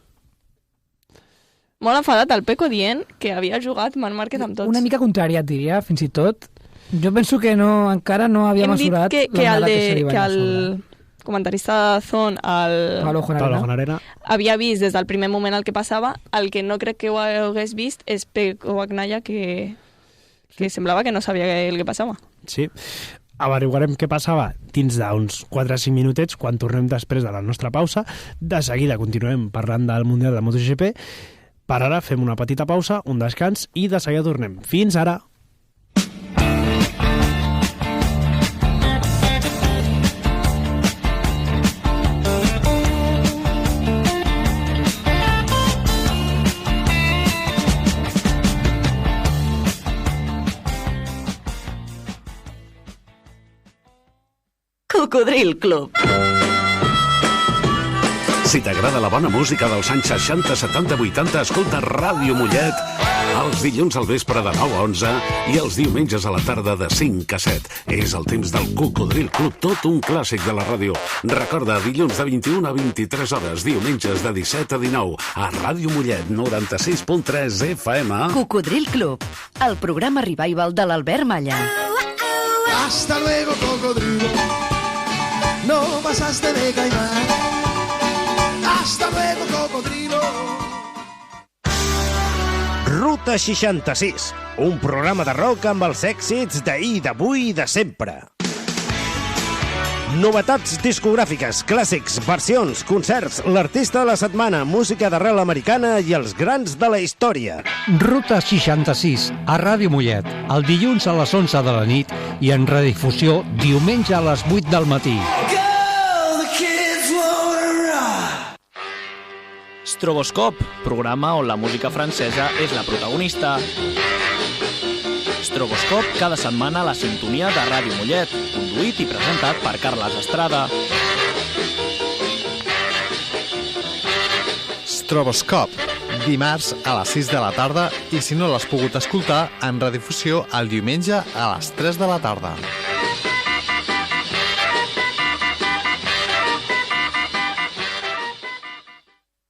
Speaker 3: Molt enfadat el Pecco dient que havia jugat Marc Márquez amb tots.
Speaker 4: Una mica contrariat, diria, fins i tot. Jo penso que encara no havia mesurat l'andada que se li va
Speaker 3: el comentarista de Zone,
Speaker 4: Pablo
Speaker 2: Jonarena,
Speaker 3: havia vist des del primer moment el que passava. El que no crec que ho hagués vist és Pecco Bagnaia, que semblava que no sabia el que passava.
Speaker 2: Sí. Averiguarem què passava dins d'uns 4 o 5 minutets quan tornem després de la nostra pausa. De seguida continuem parlant del Mundial de MotoGP. Per ara fem una petita pausa, un descans i de seguida tornem. Fins ara!
Speaker 5: Cocodril Club.
Speaker 6: Si t'agrada la bona música dels anys 60, 70, 80, escolta Ràdio Mollet
Speaker 5: Els dilluns al vespre de 9 a 11 i els diumenges a la tarda de 5 a 7. És el temps del Cocodril Club, tot un clàssic de la ràdio. Recorda, dilluns de 21 a 23 hores, diumenges de 17 a 19, a Ràdio Mollet, 96.3 FM.
Speaker 1: Cocodril Club, el programa revival de l'Albert Malla.
Speaker 6: Hasta luego, cocodrilo. No pasaste de caimán. Hasta luego, cocodrilo.
Speaker 7: Ruta 66, un programa de rock amb els èxits d'ahir, d'avui i de sempre. Novetats discogràfiques, clàssics, versions, concerts, l'artista de la setmana, música d'arrel americana i els grans de la història.
Speaker 8: Ruta 66, a Ràdio Mollet, el dilluns a les 11 de la nit i en redifusió diumenge a les 8 del matí.
Speaker 9: Stroboscope, programa on la música francesa és la protagonista. Stroboscope, cada setmana a la sintonia de Ràdio Mollet, conduït i presentat per Carles Estrada.
Speaker 10: Stroboscope, dimarts a les 6 de la tarda i si no l'has pogut escoltar, en redifusió el diumenge a les 3 de la tarda.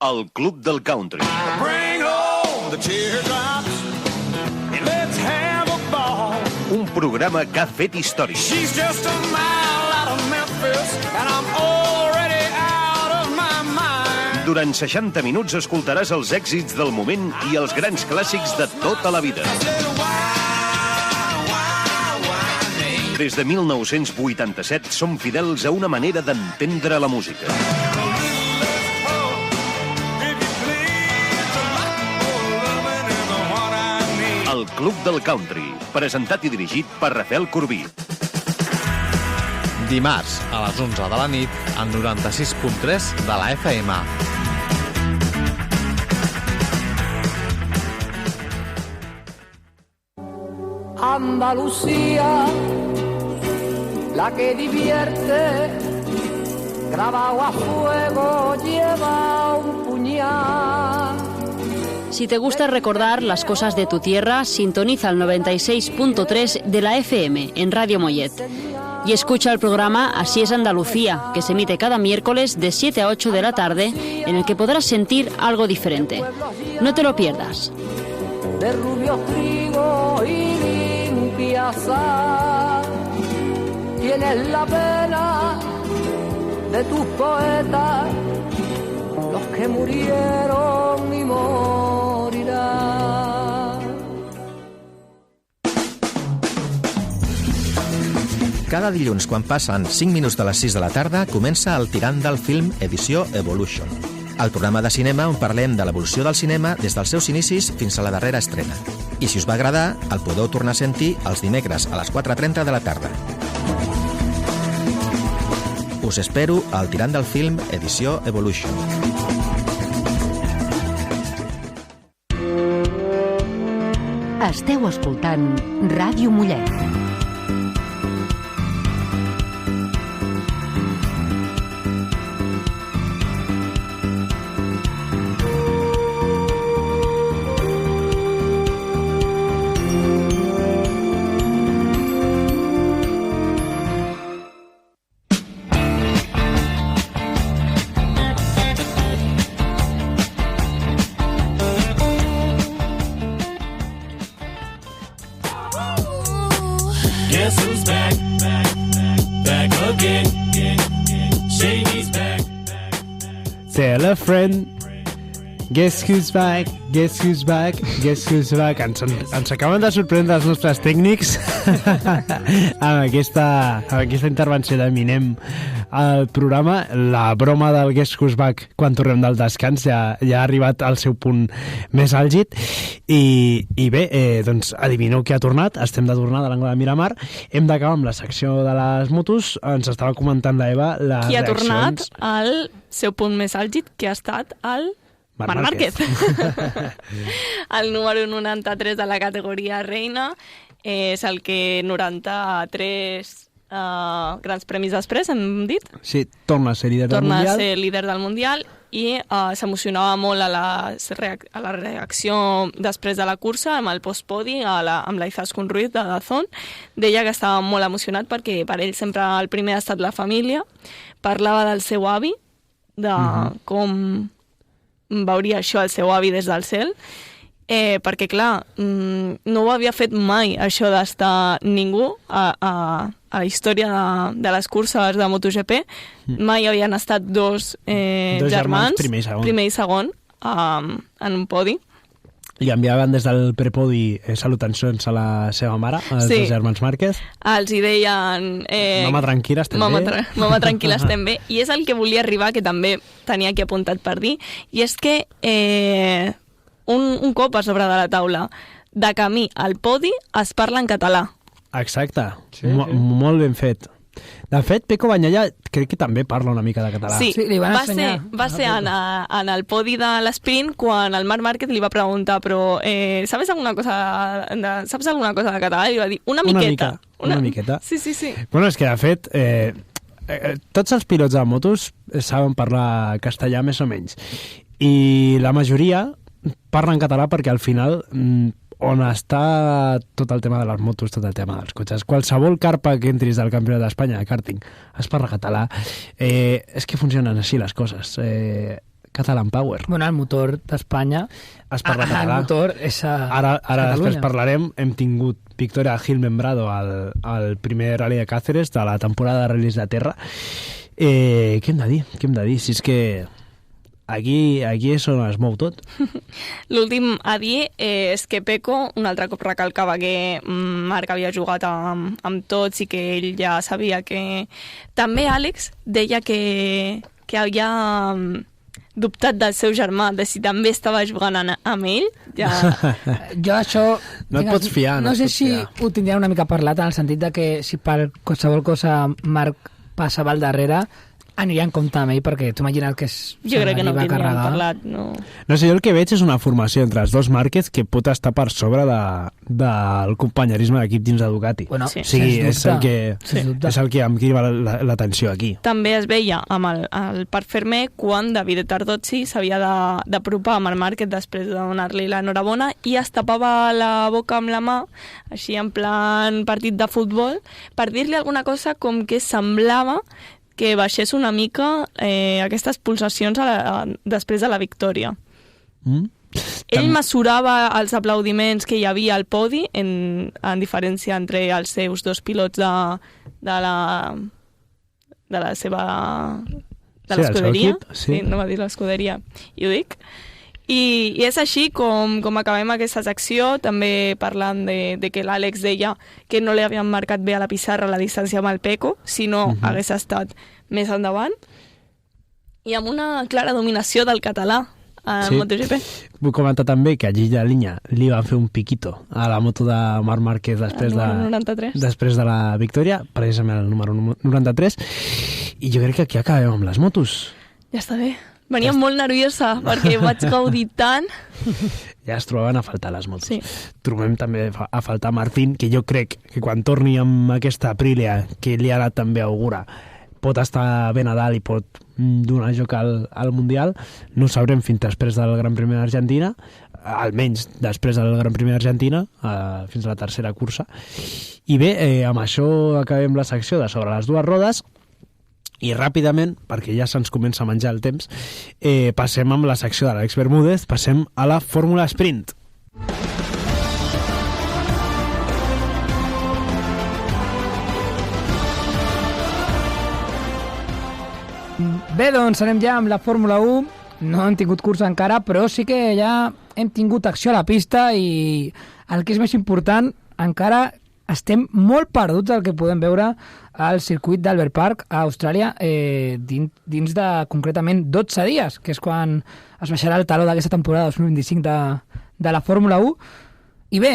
Speaker 11: El Club del Country.
Speaker 12: Bring home the teardrops and let's have a ball.
Speaker 11: Un programa que ha fet història.
Speaker 12: She's just a mile out of Memphis and I'm already out of my mind.
Speaker 11: Durant 60 minuts escoltaràs els èxits del moment i els grans clàssics de tota la vida. Des de 1987 som fidels a una manera d'entendre la música. El Club del Country, presentat i dirigit per Rafael Corbí.
Speaker 10: Dimarts a les 11 de la nit al 96.3 de la FM.
Speaker 13: Andalucía, la que divierte, grabado a fuego lleva un puñal.
Speaker 14: Si te gusta recordar las cosas de tu tierra, sintoniza el 96.3 de la FM en Radio Mollet. Y escucha el programa Así es Andalucía, que se emite cada miércoles de 7 a 8 de la tarde, en el que podrás sentir algo diferente. No te lo pierdas.
Speaker 13: De rubio trigo y limpia sal, tienes la pena de tus poetas, los que murieron y morirán.
Speaker 15: Cada dilluns, quan passen 5 minuts de les 6 de la tarda, comença el Tirant del Film edició Evolution. El programa de cinema on parlem de l'evolució del cinema des dels seus inicis fins a la darrera estrena. I si us va agradar, el podeu tornar a sentir els dimecres a les 4:30 de la tarda. Us espero al Tirant del Film edició Evolution.
Speaker 1: Esteu escoltant Ràdio Mollet.
Speaker 12: Guess who's back, back again. Shady's back.
Speaker 2: Tell a friend. Guess who's back, guess who's back, guess who's back. Ens acaben de sorprendre els nostres tècnics amb aquesta intervenció d'Eminem al programa. La broma del Guess Who's Back quan tornem del descans ja ha arribat al seu punt més àlgid. I bé, doncs adivineu qui ha tornat. Estem de tornada a l'angle de Miramar. Hem d'acabar amb la secció de les motos. Ens estava comentant la Eva les
Speaker 3: qui ha
Speaker 2: reaccions.
Speaker 3: tornat al seu punt més àlgid, que ha estat el Marc Márquez. El número 93 de la categoria reina és el que 93 grans premis després, hem dit.
Speaker 2: Sí, torna a ser líder del
Speaker 3: Torna
Speaker 2: Mundial.
Speaker 3: a ser líder del Mundial i s'emocionava molt a la reacció després de la cursa, amb el postpodi, amb la Izaskun Ruiz de Dazón. Deia que estava molt emocionat perquè per ell sempre el primer ha estat la família. Parlava del seu avi, de com veuria això el seu avi des del cel, perquè, clar, no ho havia fet mai, això d'estar ningú a la història de les curses de MotoGP. Mai havien estat dos germans, primer i segon, en un podi.
Speaker 2: Li enviaven des del prepodi salutacions a la seva mare, als dos germans Márquez.
Speaker 3: Els hi deien...
Speaker 2: Mama, tranquil·la, estem bé.
Speaker 3: Mama, tranquil·la, estem bé. I és el que volia arribar, que també tenia aquí apuntat per dir, i és que un cop a sobre de la taula, de camí al podi, es parla en català.
Speaker 2: Exacte, molt ben fet. De fet, Peco Bagnaia crec que també parla una mica de català.
Speaker 3: Sí, va ser en el podi de l'esprint quan el Marc Márquez li va preguntar però ¿sabes alguna cosa de català? I va dir, una miqueta.
Speaker 2: Una miqueta.
Speaker 3: Sí.
Speaker 2: Bueno, és que de fet tots els pilots de motos saben parlar castellà més o menys. I la majoria parlen català perquè al final on està tot el tema de les motos, tot el tema dels cotxes, qualsevol carpa que entris del Campionat d'Espanya de karting es parla català. És que funcionen així les coses. Catalan Power.
Speaker 4: Bueno, el motor d'Espanya
Speaker 2: es parla català.
Speaker 4: El motor és
Speaker 2: ara després parlarem. Hem tingut victòria de Gil Membrado al primer Rally de Càceres de la temporada de Rallys de Terra. Què hem de dir? Si és que aquí és on es mou tot.
Speaker 3: L'últim a dir és que Peco un altre cop recalcava que Marc havia jugat amb tots i que ell ja sabia que... També Àlex deia que havia dubtat del seu germà, de si també estava jugant amb ell. Ja...
Speaker 4: Jo això...
Speaker 2: No et pots fiar.
Speaker 4: No sé si ho tindria una mica parlat, en el sentit de que si per qualsevol cosa Marc passava al darrere, aniria en compte amb ell, perquè tu imagina el que és...
Speaker 3: Jo crec que no tindríem parlat, no.
Speaker 2: No sé, jo el que veig és una formació entre els dos Márquez que pot estar per sobre del companyerisme d'equip dins de Ducati.
Speaker 4: Bueno,
Speaker 2: sí. O sigui, és el que em crida l'atenció aquí.
Speaker 3: També es veia amb el Parc Fermé quan Davide Tardozzi s'havia d'apropar amb el Márquez després de donar-li l'enhorabona i es tapava la boca amb la mà, així en plan partit de futbol, per dir-li alguna cosa com que semblava que baixés una mica aquestes pulsacions després de la victòria. Ell mesurava els aplaudiments que hi havia al podi en diferència entre els seus dos pilots de l'escuderia. Sí, no va dir l'escuderia, i ho dic. I és així com acabem aquesta secció, també parlant de que l'Àlex deia que no li havien marcat bé a la pissarra la distància amb el Peco, si no hagués estat més endavant, i amb una clara dominació del català a MotoGP.
Speaker 2: Vull comentar també que a Gigi Dalinya li van fer un piquito a la moto de Marc Márquez després de la victòria, precisament el número 93, i jo crec que aquí acabem amb les motos.
Speaker 3: Ja està bé. Venia molt nerviosa perquè vaig gaudir tant.
Speaker 2: Ja es trobaven a faltar les motos.
Speaker 3: Sí.
Speaker 2: Trobem també a faltar Martín, que jo crec que quan torni amb aquesta Aprilia, que li ha anat també a augura, pot estar ben a dalt i pot donar joc al Mundial. No ho sabrem fins després del Gran Premi d'Argentina, almenys després del Gran Premi d'Argentina, fins a la tercera cursa. I bé, amb això acabem la secció de sobre les dues rodes. I ràpidament, perquè ja se'ns comença a menjar el temps, passem amb la secció de l'Àlex Bermúdez, passem a la Fórmula Sprint.
Speaker 4: Bé, doncs anem ja amb la Fórmula 1. No hem tingut cursa encara, però sí que ja hem tingut acció a la pista i el que és més important, encara estem molt perduts del que podem veure al circuit d'Albert Park a Austràlia dins de concretament 12 dies, que és quan es baixarà el taló d'aquesta temporada 2025 de la Fórmula 1. I bé,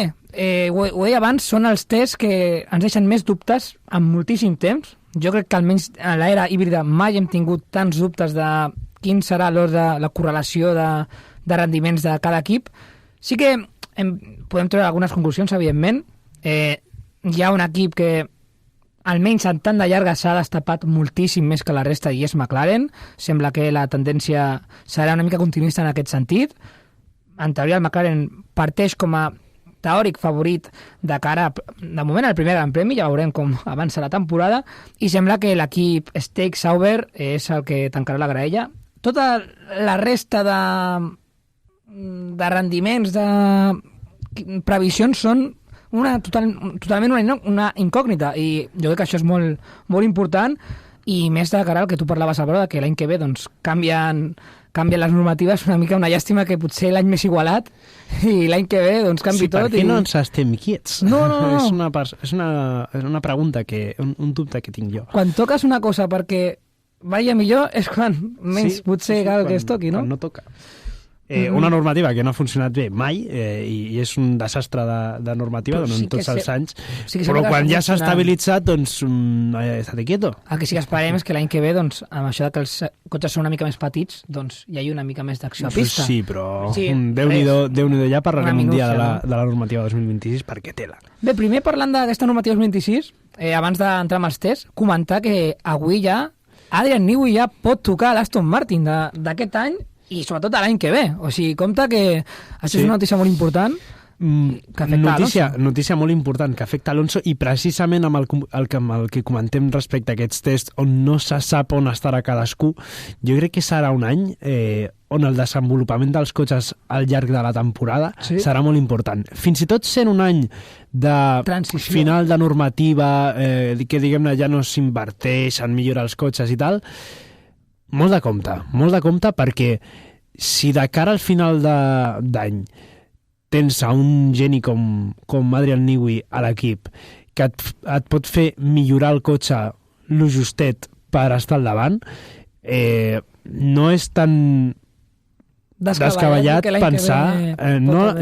Speaker 4: ho deia abans, són els tests que ens deixen més dubtes en moltíssim temps. Jo crec que almenys a l'era híbrida mai hem tingut tants dubtes de quin serà l'ordre, la correlació de rendiments de cada equip. Sí que podem treure algunes conclusions, evidentment. Hi ha un equip que almenys en tant de llarga s'ha destapat moltíssim més que la resta i és McLaren. Sembla que la tendència serà una mica continuista en aquest sentit. En teoria el McLaren parteix com a teòric favorit de cara, de moment, al primer Gran Premi, ja veurem com avança la temporada, i sembla que l'equip Stake Sauber és el que tancarà la graella. Tota la resta de rendiments, de previsions són totalment una incògnita, i jo crec que això és molt, molt important, i més de cara al que tu parlaves, Álvaro, que l'any que ve doncs, canvien les normatives, una mica una llàstima que potser l'any més igualat i l'any que ve doncs canvi tot.
Speaker 2: Per què no ens estem quiets?
Speaker 4: No.
Speaker 2: És una pregunta, un dubte que tinc jo.
Speaker 4: Quan toques una cosa perquè vaya millor és quan menys potser cal que es toqui, no?
Speaker 2: Quan no toca. Una normativa que no ha funcionat bé mai i és un desastre de normativa en tots els anys, però quan ja s'ha estabilitzat doncs estate quieto.
Speaker 4: El que sí que esperem és que l'any que ve doncs, amb això que els cotxes són una mica més petits doncs hi hagi una mica més d'acció a pista.
Speaker 2: Sí, però Déu-n'hi-do, ja parlarem un dia de la normativa 2026 perquè tela.
Speaker 4: Bé, primer parlant d'aquesta normativa 2026, abans d'entrar amb els tests, comentar que avui ja Adrian Newey ja pot tocar l'Aston Martin d'aquest any i sobretot l'any que ve. O sigui, compte que això és una notícia molt important que afecta Alonso.
Speaker 2: Notícia molt important que afecta Alonso, i precisament amb el que comentem respecte a aquests tests on no se sap on estarà cadascú, jo crec que serà un any on el desenvolupament dels cotxes al llarg de la temporada serà molt important. Fins i tot sent un any de transició, final de normativa, que diguem-ne ja no s'inverteix en millorar els cotxes i tal, molt de compte, perquè si de cara al final d'any tens a un geni com Adrian Newey a l'equip que et pot fer millorar el cotxe lo justet per estar al davant, no és tan descabellat pensar,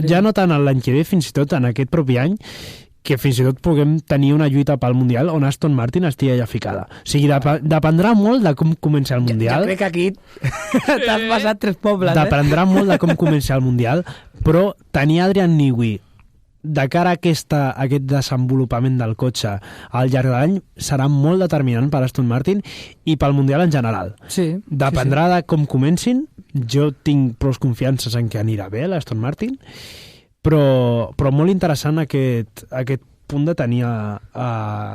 Speaker 2: ja no tant l'any que ve, fins i tot en aquest propi any, que fins i tot puguem tenir una lluita pel Mundial on Aston Martin estigui allà ficada. O sigui, dependrà molt de com comença el Mundial.
Speaker 4: Jo crec que aquí t'has passat 3 pobles.
Speaker 2: Dependrà molt de com comença el Mundial, però tenir Adrian Newey de cara a aquest desenvolupament del cotxe al llarg de l'any serà molt determinant per Aston Martin i pel Mundial en general. Dependrà de com comencin. Jo tinc prou confiances en que anirà bé l'Aston Martin, però molt interessant aquest punt de tenir a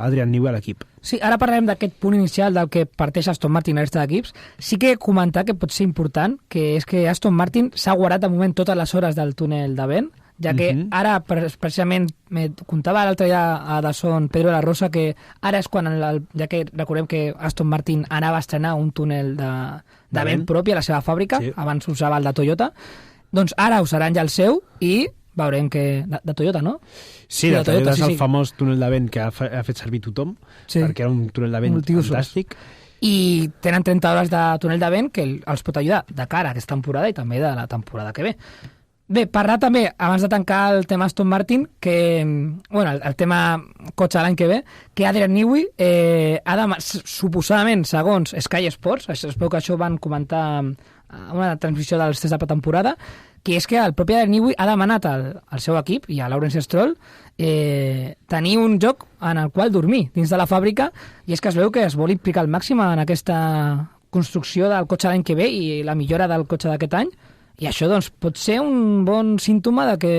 Speaker 2: Adrian Newey a l'equip.
Speaker 4: Sí, ara parlarem d'aquest punt inicial del que parteix Aston Martin a la resta d'equips. Sí que comentar que pot ser important, que és que Aston Martin s'ha guarat de moment totes les hores del túnel de vent, ja que ara, precisament, me contava l'altre dia a Dazón Pedro de la Rosa que ara és quan, ja que recordem que Aston Martin anava a estrenar un túnel de vent propi a la seva fàbrica, abans usava el de Toyota, doncs ara usaran ja el seu i veurem que... De Toyota, no?
Speaker 2: Sí, de Toyota és el famós túnel de vent que ha fet servir tothom, perquè era un túnel de vent fantàstic.
Speaker 4: I tenen 30 hores de túnel de vent que els pot ajudar de cara a aquesta temporada i també de la temporada que ve. Bé, parlar també, abans de tancar el tema Aston Martin, que, bueno, el tema cotxe l'any que ve, que Adrian Newey suposadament, segons Sky Sports, espero que això van comentar una transmissió dels tests de pretemporada, que és que el propi Adrian Newey ha demanat al seu equip i a Lawrence Stroll tenir un joc en el qual dormir dins de la fàbrica, i és que es veu que es vol implicar al màxim en aquesta construcció del cotxe l'any que ve i la millora del cotxe d'aquest any, i això doncs pot ser un bon símptoma de que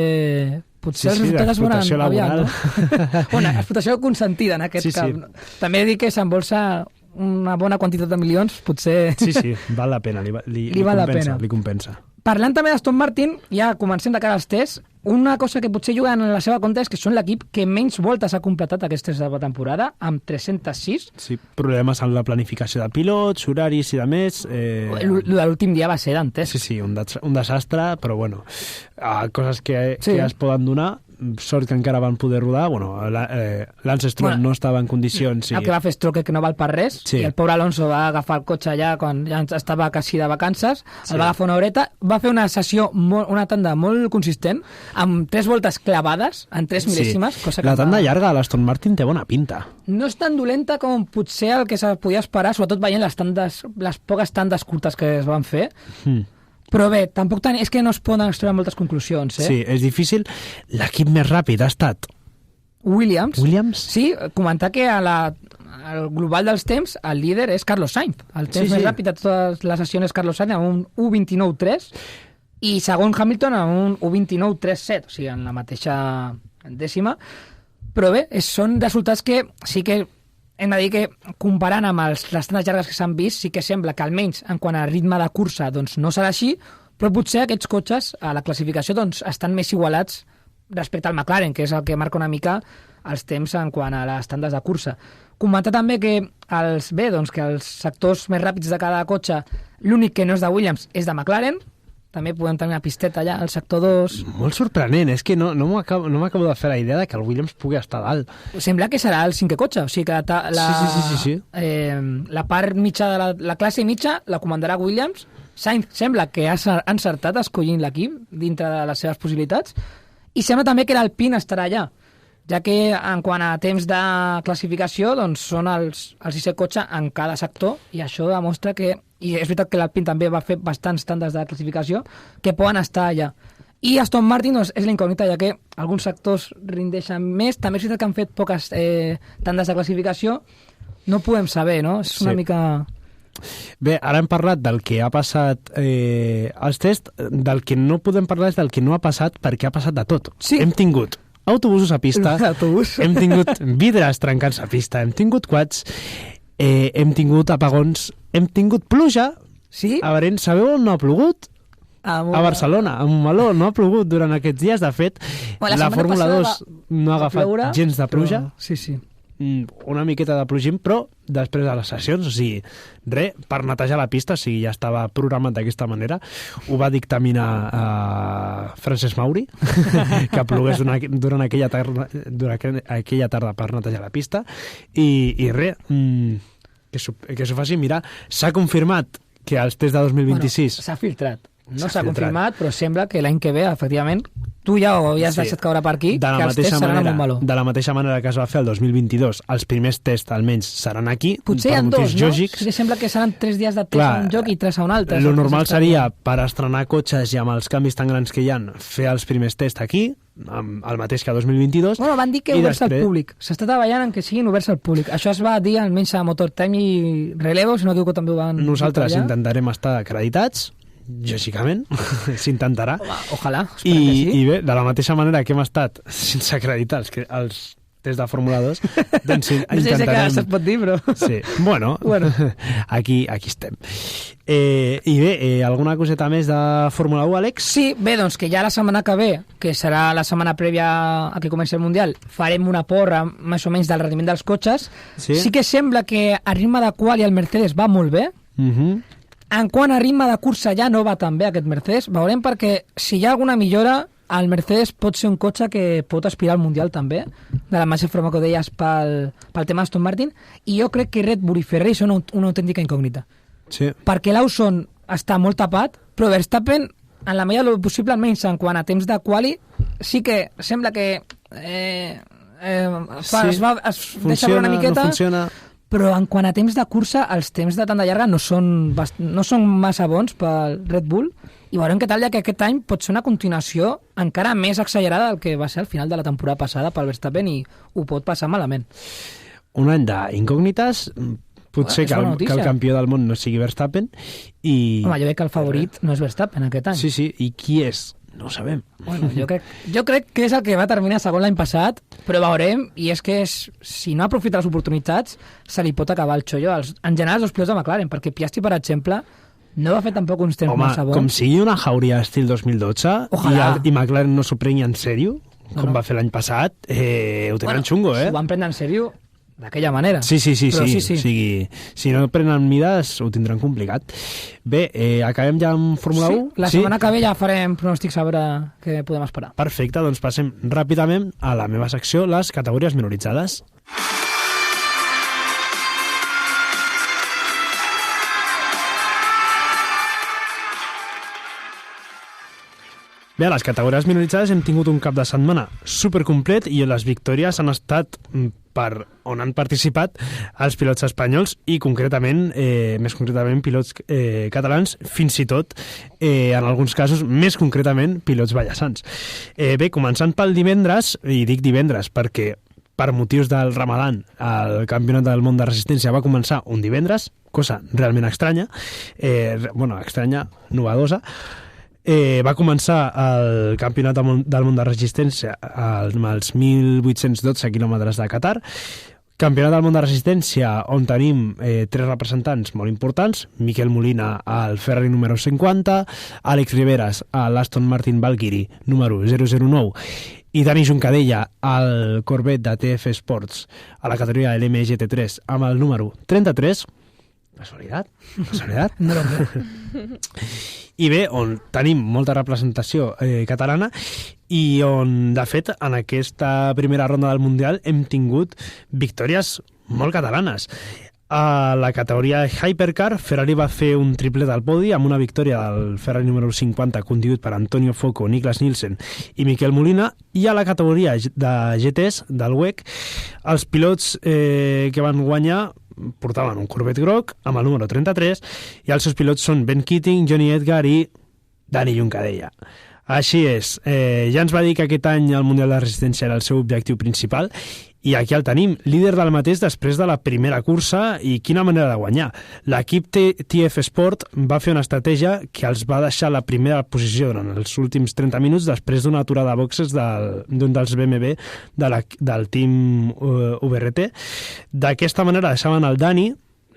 Speaker 4: potser els resultats es veuran aviat, no? Una explotació consentida en aquest camp. També dic que s'embolsa una bona quantitat de milions, potser...
Speaker 2: Sí, val la pena, li compensa.
Speaker 4: Parlant també d'Aston Martin, ja comencem de cara als tests, una cosa que potser juga en la seva compte és que són l'equip que menys voltes ha completat aquests tests de temporada, amb 306.
Speaker 2: Sí, problemes amb la planificació de pilots, horaris i de més.
Speaker 4: L'últim dia va ser dantesc.
Speaker 2: Sí, un desastre, però bueno, coses que es poden donar. Sort que encara van poder rodar. Bueno, Lance Stroll no estava en condicions.
Speaker 4: El que va fer Stroll que no val per res, i el pobre Alonso va agafar el cotxe allà quan ja estava quasi de vacances, el va agafar una horeta, va fer una sessió, una tanda molt consistent, amb 3 voltes clavades, en 3 mil·lèsimes.
Speaker 2: La tanda llarga de l'Aston Martin té bona pinta.
Speaker 4: No és tan dolenta com potser el que se podia esperar, sobretot veient les poques tandes curtes que es van fer. Però bé, tampoc és que no es poden extreure moltes conclusions,
Speaker 2: Sí, és difícil. L'equip més ràpid ha estat
Speaker 4: Williams?
Speaker 2: Williams?
Speaker 4: Sí, comentar que a la el global dels temps, el líder és Carlos Sainz. El temps més ràpid de totes les sessions és Carlos Sainz amb un 1.29.3 i segon Hamilton amb un 1.29.37, o sigui, en la mateixa dècima. Però bé, són resultats que sí que hem de dir que comparant amb les tandes llargues que s'han vist, sí que sembla que almenys en quant a ritme de cursa doncs no serà així, però potser aquests cotxes a la classificació doncs, estan més igualats respecte al McLaren, que és el que marca una mica els temps en quant a les tandes de cursa. Comentar també que els sectors més ràpids de cada cotxe, l'únic que no és de Williams és de McLaren, també podem tenir una pisteta allà al sector 2.
Speaker 2: Molt sorprenent, és que no m'acabo de fer la idea de que el Williams pugui estar dalt.
Speaker 4: Sembla que serà el cinquè cotxe, o sigui que
Speaker 2: sí.
Speaker 4: La part mitja de la classe mitja la comandarà Williams. Sainz sembla que ha encertat escollint l'equip dintre de les seves possibilitats i sembla també que l'Alpine estarà allà, ja que en quant a temps de classificació doncs són el sisè cotxe en cada sector i això demostra que, i és veritat que l'Alpine també va fer bastants tandes de classificació, que poden estar allà. I Aston Martin doncs, és l'incògnita, ja que alguns sectors rindeixen més, també és veritat que han fet poques tandes de classificació, no podem saber, no? És una mica...
Speaker 2: Bé, ara hem parlat del que ha passat als tests, del que no podem parlar és del que no ha passat perquè ha passat de tot.
Speaker 4: Sí.
Speaker 2: Hem tingut autobusos a pista, hem tingut vidres trencats a pista, hem tingut quads, hem tingut apagons, hem tingut pluja.
Speaker 4: Sí?
Speaker 2: A veure, sabeu on no ha plogut? A Barcelona, a Montmeló, no ha plogut durant aquests dies. De fet, la Fórmula 2 no ha agafat gens de pluja.
Speaker 4: Sí.
Speaker 2: Una miqueta de plogim, però després de les sessions, o sigui, res, per netejar la pista, o sigui, ja estava programat d'aquesta manera. Ho va dictaminar Francesc Mauri, que plogués durant aquella tarda per netejar la pista, i res, que s'ho faci mirar. S'ha confirmat que els tests de 2026...
Speaker 4: S'ha filtrat. No s'ha confirmat, però sembla que l'any que ve, efectivament, tu ja ho havies deixat caure per aquí, que els tests seran a Montmeló.
Speaker 2: De la mateixa manera que es va fer el 2022, els primers tests almenys seran aquí,
Speaker 4: potser hi ha dos, no? Sí, sembla que seran 3 dies de test a un lloc i 3 a un altre.
Speaker 2: Lo normal seria, per estrenar cotxes i amb els canvis tan grans que hi ha, fer els primers tests aquí, el mateix que el 2022.
Speaker 4: Bueno, van dir que oberts al públic. S'està treballant en que siguin oberts al públic. Això es va dir almenys a Motor Time i Relevo, si no diu que també ho van...
Speaker 2: Nosaltres intentarem estar acreditats, lògicament, s'intentarà.
Speaker 4: Ojalà, esperem que sí.
Speaker 2: I bé, de la mateixa manera que hem estat sense acreditar els tests de Fórmula 2, doncs intentarem...
Speaker 4: No sé si que se't pot dir, però...
Speaker 2: Sí, bueno. Aquí estem. I bé, alguna coseta més de Fórmula 1, Àlex?
Speaker 4: Sí, bé, doncs que ja la setmana que ve, que serà la setmana prèvia a que comenci el Mundial, farem una porra més o menys del rendiment dels cotxes. Sí que sembla que a ritme de quali el Mercedes va molt bé. En quant a ritme de cursa ja no va tan bé aquest Mercedes. Veurem, perquè si hi ha alguna millora, el Mercedes pot ser un cotxe que pot aspirar al Mundial també, de la mateixa forma que ho deies pel tema Aston Martin, i jo crec que Red Bull i Ferrari són una autèntica incògnita.
Speaker 2: Sí.
Speaker 4: Perquè Lawson està molt tapat, però Verstappen, en la medida del possible, almenys en quant a temps de quali, sí que sembla que es deixa una miqueta...
Speaker 2: No funciona...
Speaker 4: Però en quant a temps de cursa, els temps de tanda llarga no són massa bons pel Red Bull, i veurem què tal, ja que aquest any pot ser una continuació encara més exagerada del que va ser al final de la temporada passada pel Verstappen, i ho pot passar malament.
Speaker 2: Un any d'incògnites, potser que el campió del món no sigui Verstappen, i...
Speaker 4: Home, jo veig que el favorit no és Verstappen aquest any.
Speaker 2: Sí, i qui és? No ho sabem.
Speaker 4: Bueno, jo crec que és el que va terminar segon l'any passat, però veurem, i és que si no aprofita les oportunitats, se li pot acabar el xollo. En general, els pilots de McLaren, perquè Piastri, per exemple, no va fer tampoc uns temps massa bons.
Speaker 2: Com sigui una jauria estil 2012, i McLaren no s'ho prengui en sèrio, com va fer l'any passat, ho tenen xungo,
Speaker 4: eh? S'ho van prendre en sèrio d'aquella manera.
Speaker 2: Sí. O sigui, si no prenen mides, ho tindran complicat. Bé, acabem ja amb Fórmula 1?
Speaker 4: La setmana que ve ja farem pronòstics a veure què podem esperar.
Speaker 2: Perfecte, doncs passem ràpidament a la meva secció, les categories minoritzades. Bé, a les categories minoritzades hem tingut un cap de setmana supercomplet i les victòries han estat per on han participat els pilots espanyols i concretament, més concretament pilots catalans, fins i tot en alguns casos més concretament pilots ballassans. Bé, començant pel divendres, i dic divendres perquè per motius del Ramadan, el Campionat del Món de Resistència va començar un divendres, cosa realment estranya, estranya, novedosa. Va començar el Campionat del Món de Resistència als 1.812 quilòmetres de Qatar. Campionat del Món de Resistència on tenim 3 representants molt importants: Miquel Molina al Ferrari número 50, Àlex Riveras a l'Aston Martin Valkyrie número 009 i Dani Juncadella al Corvette de TF Sports a la categoria LMGT3 amb el número 33. Casualitat?
Speaker 4: No lo crec.
Speaker 2: I bé, on tenim molta representació catalana i on, de fet, en aquesta primera ronda del Mundial hem tingut victòries molt catalanes. A la categoria Hypercar, Ferrari va fer un triplet al podi amb una victòria del Ferrari número 50 conduït per Antonio Foco, Niklas Nielsen i Miquel Molina, i a la categoria de GTs del WEC els pilots que van guanyar portaven un Corvette groc amb el número 33 i els seus pilots són Ben Keating, Johnny Edgar i Dani Juncadella. Així és, ja ens va dir que aquest any el Mundial de Resistència era el seu objectiu principal i aquí el tenim, líder del mateix després de la primera cursa, i quina manera de guanyar. L'equip TF Sport va fer una estratègia que els va deixar la primera posició durant els últims 30 minuts després d'una aturada de boxes d'un dels BMW del team VRT. D'aquesta manera deixaven el Dani,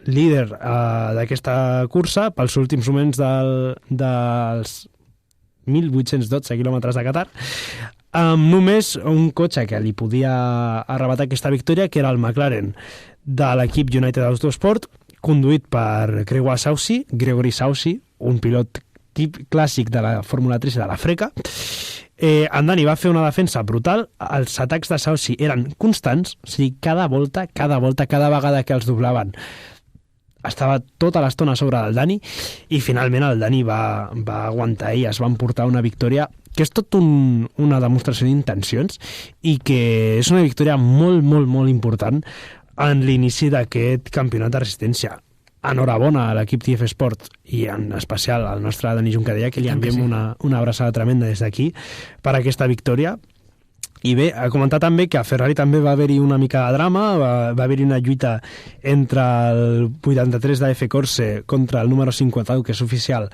Speaker 2: líder d'aquesta cursa, pels últims moments dels 1.812 quilòmetres de Qatar, amb només un cotxe que li podia arrebatar aquesta victòria, que era el McLaren de l'equip United Autosport, conduït per Gregory Saucy, un pilot clàssic de la Fórmula 3 de la Freca. En Dani va fer una defensa brutal, els atacs de Saucy eren constants, o sigui, cada vegada que els doblaven estava tota l'estona sobre del Dani, i finalment el Dani va aguantar i es va emportar una victòria que és tot una demostració d'intencions i que és una victòria molt, molt, molt important en l'inici d'aquest campionat de resistència. Enhorabona a l'equip TF Sport i en especial al nostre Dani Juncadella, que li enviem una abraçada tremenda des d'aquí per aquesta victòria. I bé, a comentar també que a Ferrari també va haver-hi una mica de drama, va haver-hi una lluita entre el 83 de F Corse contra el número 51, que és oficial,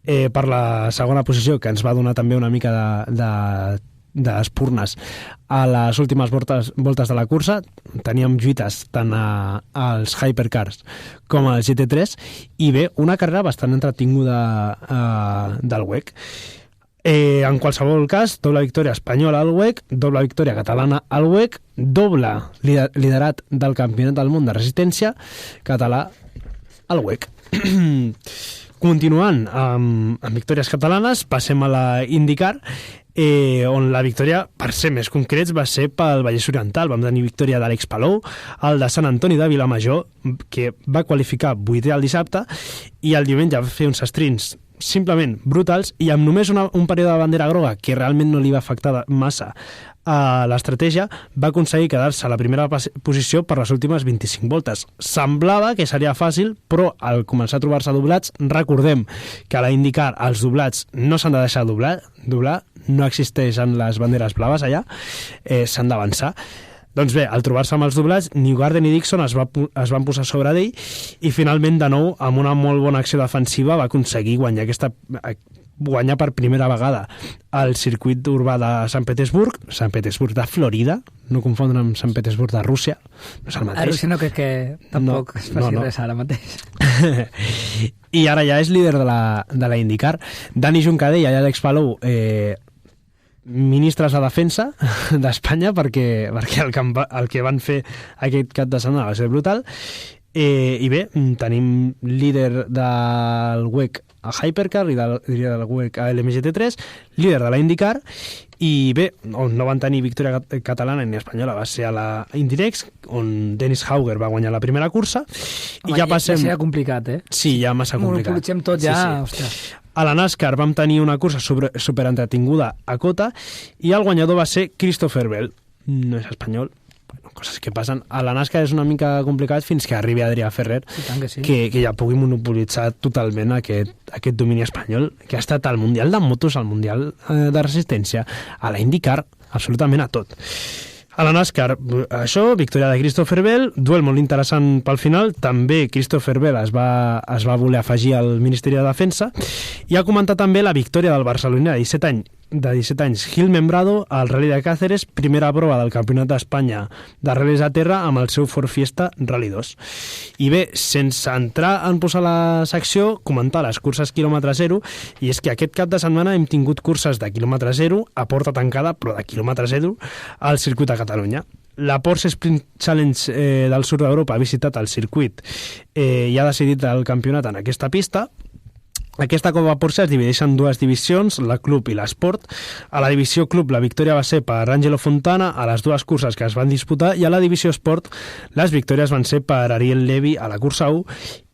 Speaker 2: per la segona posició, que ens va donar també una mica d'espurnes a les últimes voltes de la cursa. Teníem lluites tant als Hypercars com als GT3, i bé, una carrera bastant entretinguda del WEC. En qualsevol cas, doble victòria espanyola al WEC, doble victòria catalana al WEC, doble liderat del Campionat del Món de Resistència català al WEC. Continuant amb victòries catalanes, passem a la IndyCar, on la victòria, per ser més concrets, va ser pel Vallès Oriental. Vam tenir victòria d'Àlex Palou, el de Sant Antoni de Vilamajor, que va qualificar 8è el dissabte, i el diumenge va fer uns sprints simplement brutals, i amb només un període de bandera groga que realment no li va afectar massa a l'estratègia, va aconseguir quedar-se a la primera posició per les últimes 25 voltes. Semblava que seria fàcil, però al començar a trobar-se doblats, recordem que a la IndyCar els doblats no s'han de deixar doblar, no existeixen les banderes blaves allà, s'han d'avançar. Doncs bé, al trobar-se amb els doblats, Newgarden i Dixon es van posar sobre d'ell, i finalment, de nou, amb una molt bona acció defensiva, va aconseguir guanyar per primera vegada el circuit urbà de Sant Petersburg de Florida, no confondre amb Sant Petersburg de Rússia, no és el mateix.
Speaker 4: A Rússia no crec que tampoc es faci res ara mateix.
Speaker 2: I ara ja és líder de la IndyCar. Dani Juncadella i Àlex Palou, ministres de defensa d'Espanya, perquè el que van fer aquest cap de setmana va ser brutal. I bé, tenim líder del WEC a Hypercar i líder del WEC a LMGT3, líder de la IndyCar, i bé, on no van tenir victòria catalana ni espanyola va ser a la IndyNext, on Dennis Hauger va guanyar la primera cursa.
Speaker 4: Home, i ja passem... Ja serà complicat,
Speaker 2: Sí, ja massa complicat.
Speaker 4: Ho politgem tot ja, ostres.
Speaker 2: A la NASCAR vam tenir una cursa superentretinguda a Cota, i el guanyador va ser Christopher Bell. No és espanyol, coses que passen. A la NASCAR és una mica complicat fins que arribi Adrià Ferrer, que ja pugui monopolitzar totalment aquest domini espanyol, que ha estat al Mundial de Motos, al Mundial de Resistència, a la IndyCar, absolutament a tot. A la NASCAR, això, victòria de Christopher Bell, duel molt interessant pel final, també Christopher Bell es va voler afegir al Ministeri de Defensa, i ha comentat també la victòria del barceloní de 17 anys, Gil Membrado, al Rally de Cáceres, primera prova del Campionat d'Espanya de ral·lis a terra amb el seu Ford Fiesta Rally 2. I bé, sense entrar en posar la secció, comentar les curses quilòmetre zero, i és que aquest cap de setmana hem tingut curses de quilòmetre zero, a porta tancada, però de quilòmetre zero, al circuit de Catalunya. La Porsche Sprint Challenge del sud d'Europa ha visitat el circuit i ha decidit el campionat en aquesta pista. Aquesta Copa Porsche es divideix en dues divisions, la Club i l'Esport. A la divisió Club la victòria va ser per Angelo Fontana a les dues curses que es van disputar, i a la divisió Esport les victòries van ser per Ariel Levy a la cursa 1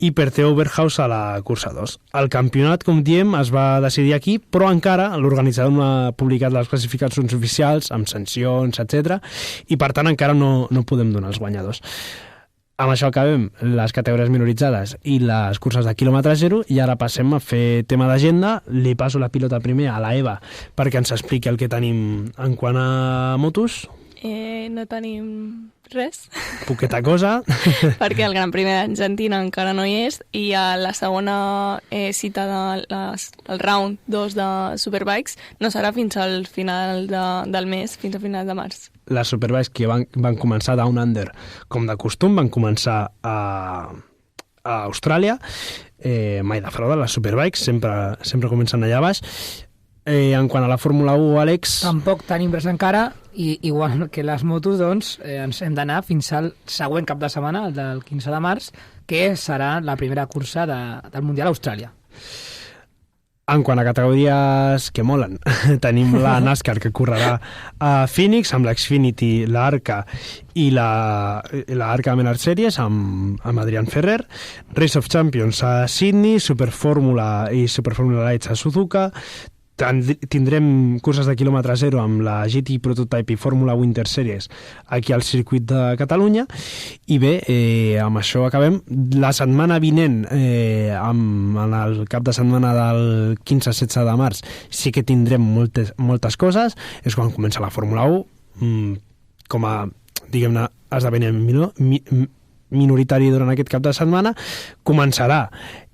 Speaker 2: i per Theo Berghaus a la cursa 2. El campionat, com diem, es va decidir aquí, però encara l'organitzador no ha publicat les classificacions oficials amb sancions, etc. i per tant encara no podem donar els guanyadors. Amb això acabem les categories minoritzades i les curses de quilòmetre zero, i ara passem a fer tema d'agenda. Li passo la pilota primer a la Eva perquè ens expliqui el que tenim en quant a motos.
Speaker 3: No tenim res.
Speaker 2: Poqueta cosa.
Speaker 3: Perquè el Gran Premi d'Argentina encara no hi és, i a la segona cita del round 2 de Superbikes no serà fins al final del mes, fins al final de març.
Speaker 2: Les Superbikes que van començar Down Under, com de costum, van començar a Austràlia. Mai defrauda les Superbikes, sempre comencen allà baix. En quant a la Fórmula 1, Àlex...
Speaker 4: Tampoc tenim res encara, i igual que les motos, doncs, ens hem d'anar fins al següent cap de setmana, el del 15 de març, que serà la primera cursa del Mundial a Austràlia.
Speaker 2: En quant a categories que molen, tenim la NASCAR, que correrà a Phoenix amb l'Xfinity, l'Arca i l'Arca Menard Series amb Adrián Ferrer, Race of Champions a Sydney, Superfórmula i Superfórmula Lights a Suzuka. Tindrem curses de quilòmetre zero amb la GT Prototype i Fórmula Winter Series aquí al circuit de Catalunya. I bé, amb això acabem. La setmana vinent, en el cap de setmana del 15-16 de març, sí que tindrem moltes coses. És quan comença la Fórmula 1, com a, diguem-ne, esdeveniment minoritari durant aquest cap de setmana. Començarà,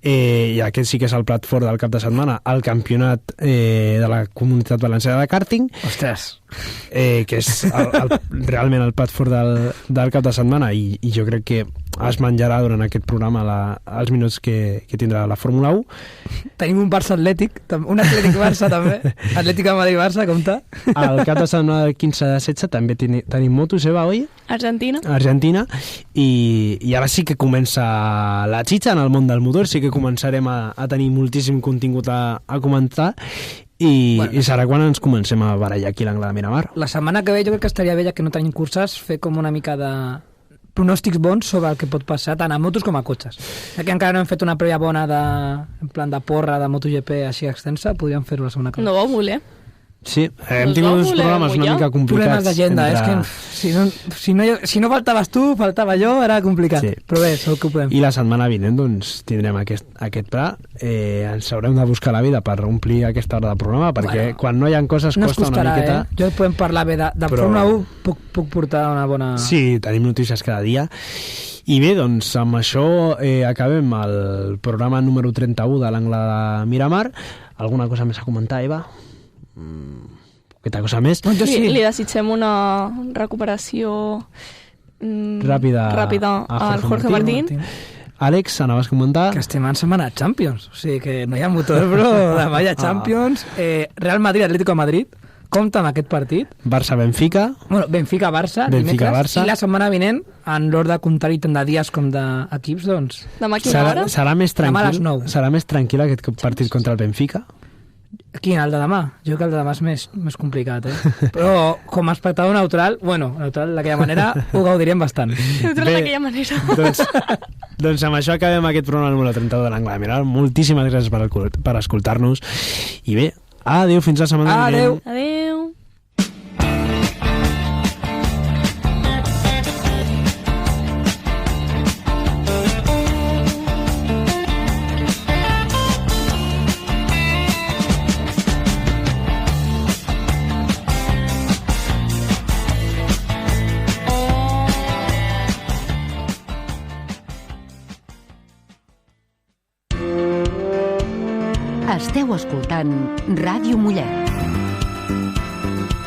Speaker 2: i aquest sí que és el plat fort del cap de setmana, el campionat de la Comunitat Valenciana de karting.
Speaker 4: Ostres!
Speaker 2: Que és realment el plat fort del cap de setmana, i jo crec que es menjarà durant aquest programa els minuts que tindrà la Fórmula 1.
Speaker 4: Tenim un Barça Atlètic, un Atlètic Barça també. Atlètic de Madrid-Barça, compta.
Speaker 2: El cap de setmana del 15-16 també tenim motos, Eva, oi? Argentina. I ara sí que comença la xitxa en el món del motor, sí que començarem a tenir moltíssim contingut a comentar, i serà quan ens comencem a barallar aquí a l'Angle de Miramar.
Speaker 4: La setmana que ve jo crec que estaria bé, ja que no tenim curses, fer com una mica de pronòstics bons sobre el que pot passar tant a motos com a cotxes. Ja que encara no hem fet una prèvia bona en plan de porra de MotoGP així extensa, podríem fer-ho la setmana que ve.
Speaker 3: No vau voler.
Speaker 2: Sí, hem tingut uns programes una mica complicats.
Speaker 4: Problemes d'agenda, és que si no faltaves tu, faltava jo, era complicat. Sí. Però bé, segur que ho podem fer.
Speaker 2: I la setmana vinent doncs, tindrem aquest pla. Ens haurem de buscar la vida per omplir aquesta hora de programa, perquè quan no hi ha coses
Speaker 4: no
Speaker 2: costa
Speaker 4: costarà,
Speaker 2: una miqueta.
Speaker 4: Jo podem parlar bé de però... Fórmula 1, puc portar una bona...
Speaker 2: Sí, tenim notícies cada dia. I bé, doncs, amb això acabem el programa número 31 de l'Angle de Miramar. Alguna cosa més a comentar, Eva? Poqueta cosa més.
Speaker 3: Li desitgem una recuperació
Speaker 2: ràpida
Speaker 3: al Jorge Martín.
Speaker 2: Àlex, anaves a comentar?
Speaker 4: Que estem en setmana de Champions, o sigui que no hi ha motor, però demà hi ha Champions. Real Madrid, Atlético de Madrid, compta amb aquest partit.
Speaker 2: Barça-Benfica.
Speaker 4: Bueno, Benfica-Barça, dimecres. I la setmana vinent, en l'ordre contrari tant de dies com d'equips, doncs...
Speaker 3: Demà quina hora?
Speaker 2: Serà més tranquil aquest partit contra el Benfica?
Speaker 4: Quin, el de demà? Jo crec que el de demà és més complicat, Però com a espectador neutral, neutral d'aquella manera, ho gaudirem bastant.
Speaker 3: Neutral d'aquella manera.
Speaker 2: Doncs amb això acabem aquest programa número 31 de l'Angle de Miramar. Moltíssimes gràcies per escoltar-nos. I bé, adéu, fins la setmana vinent.
Speaker 3: Adéu.
Speaker 16: Esteu escoltant Ràdio Mollet.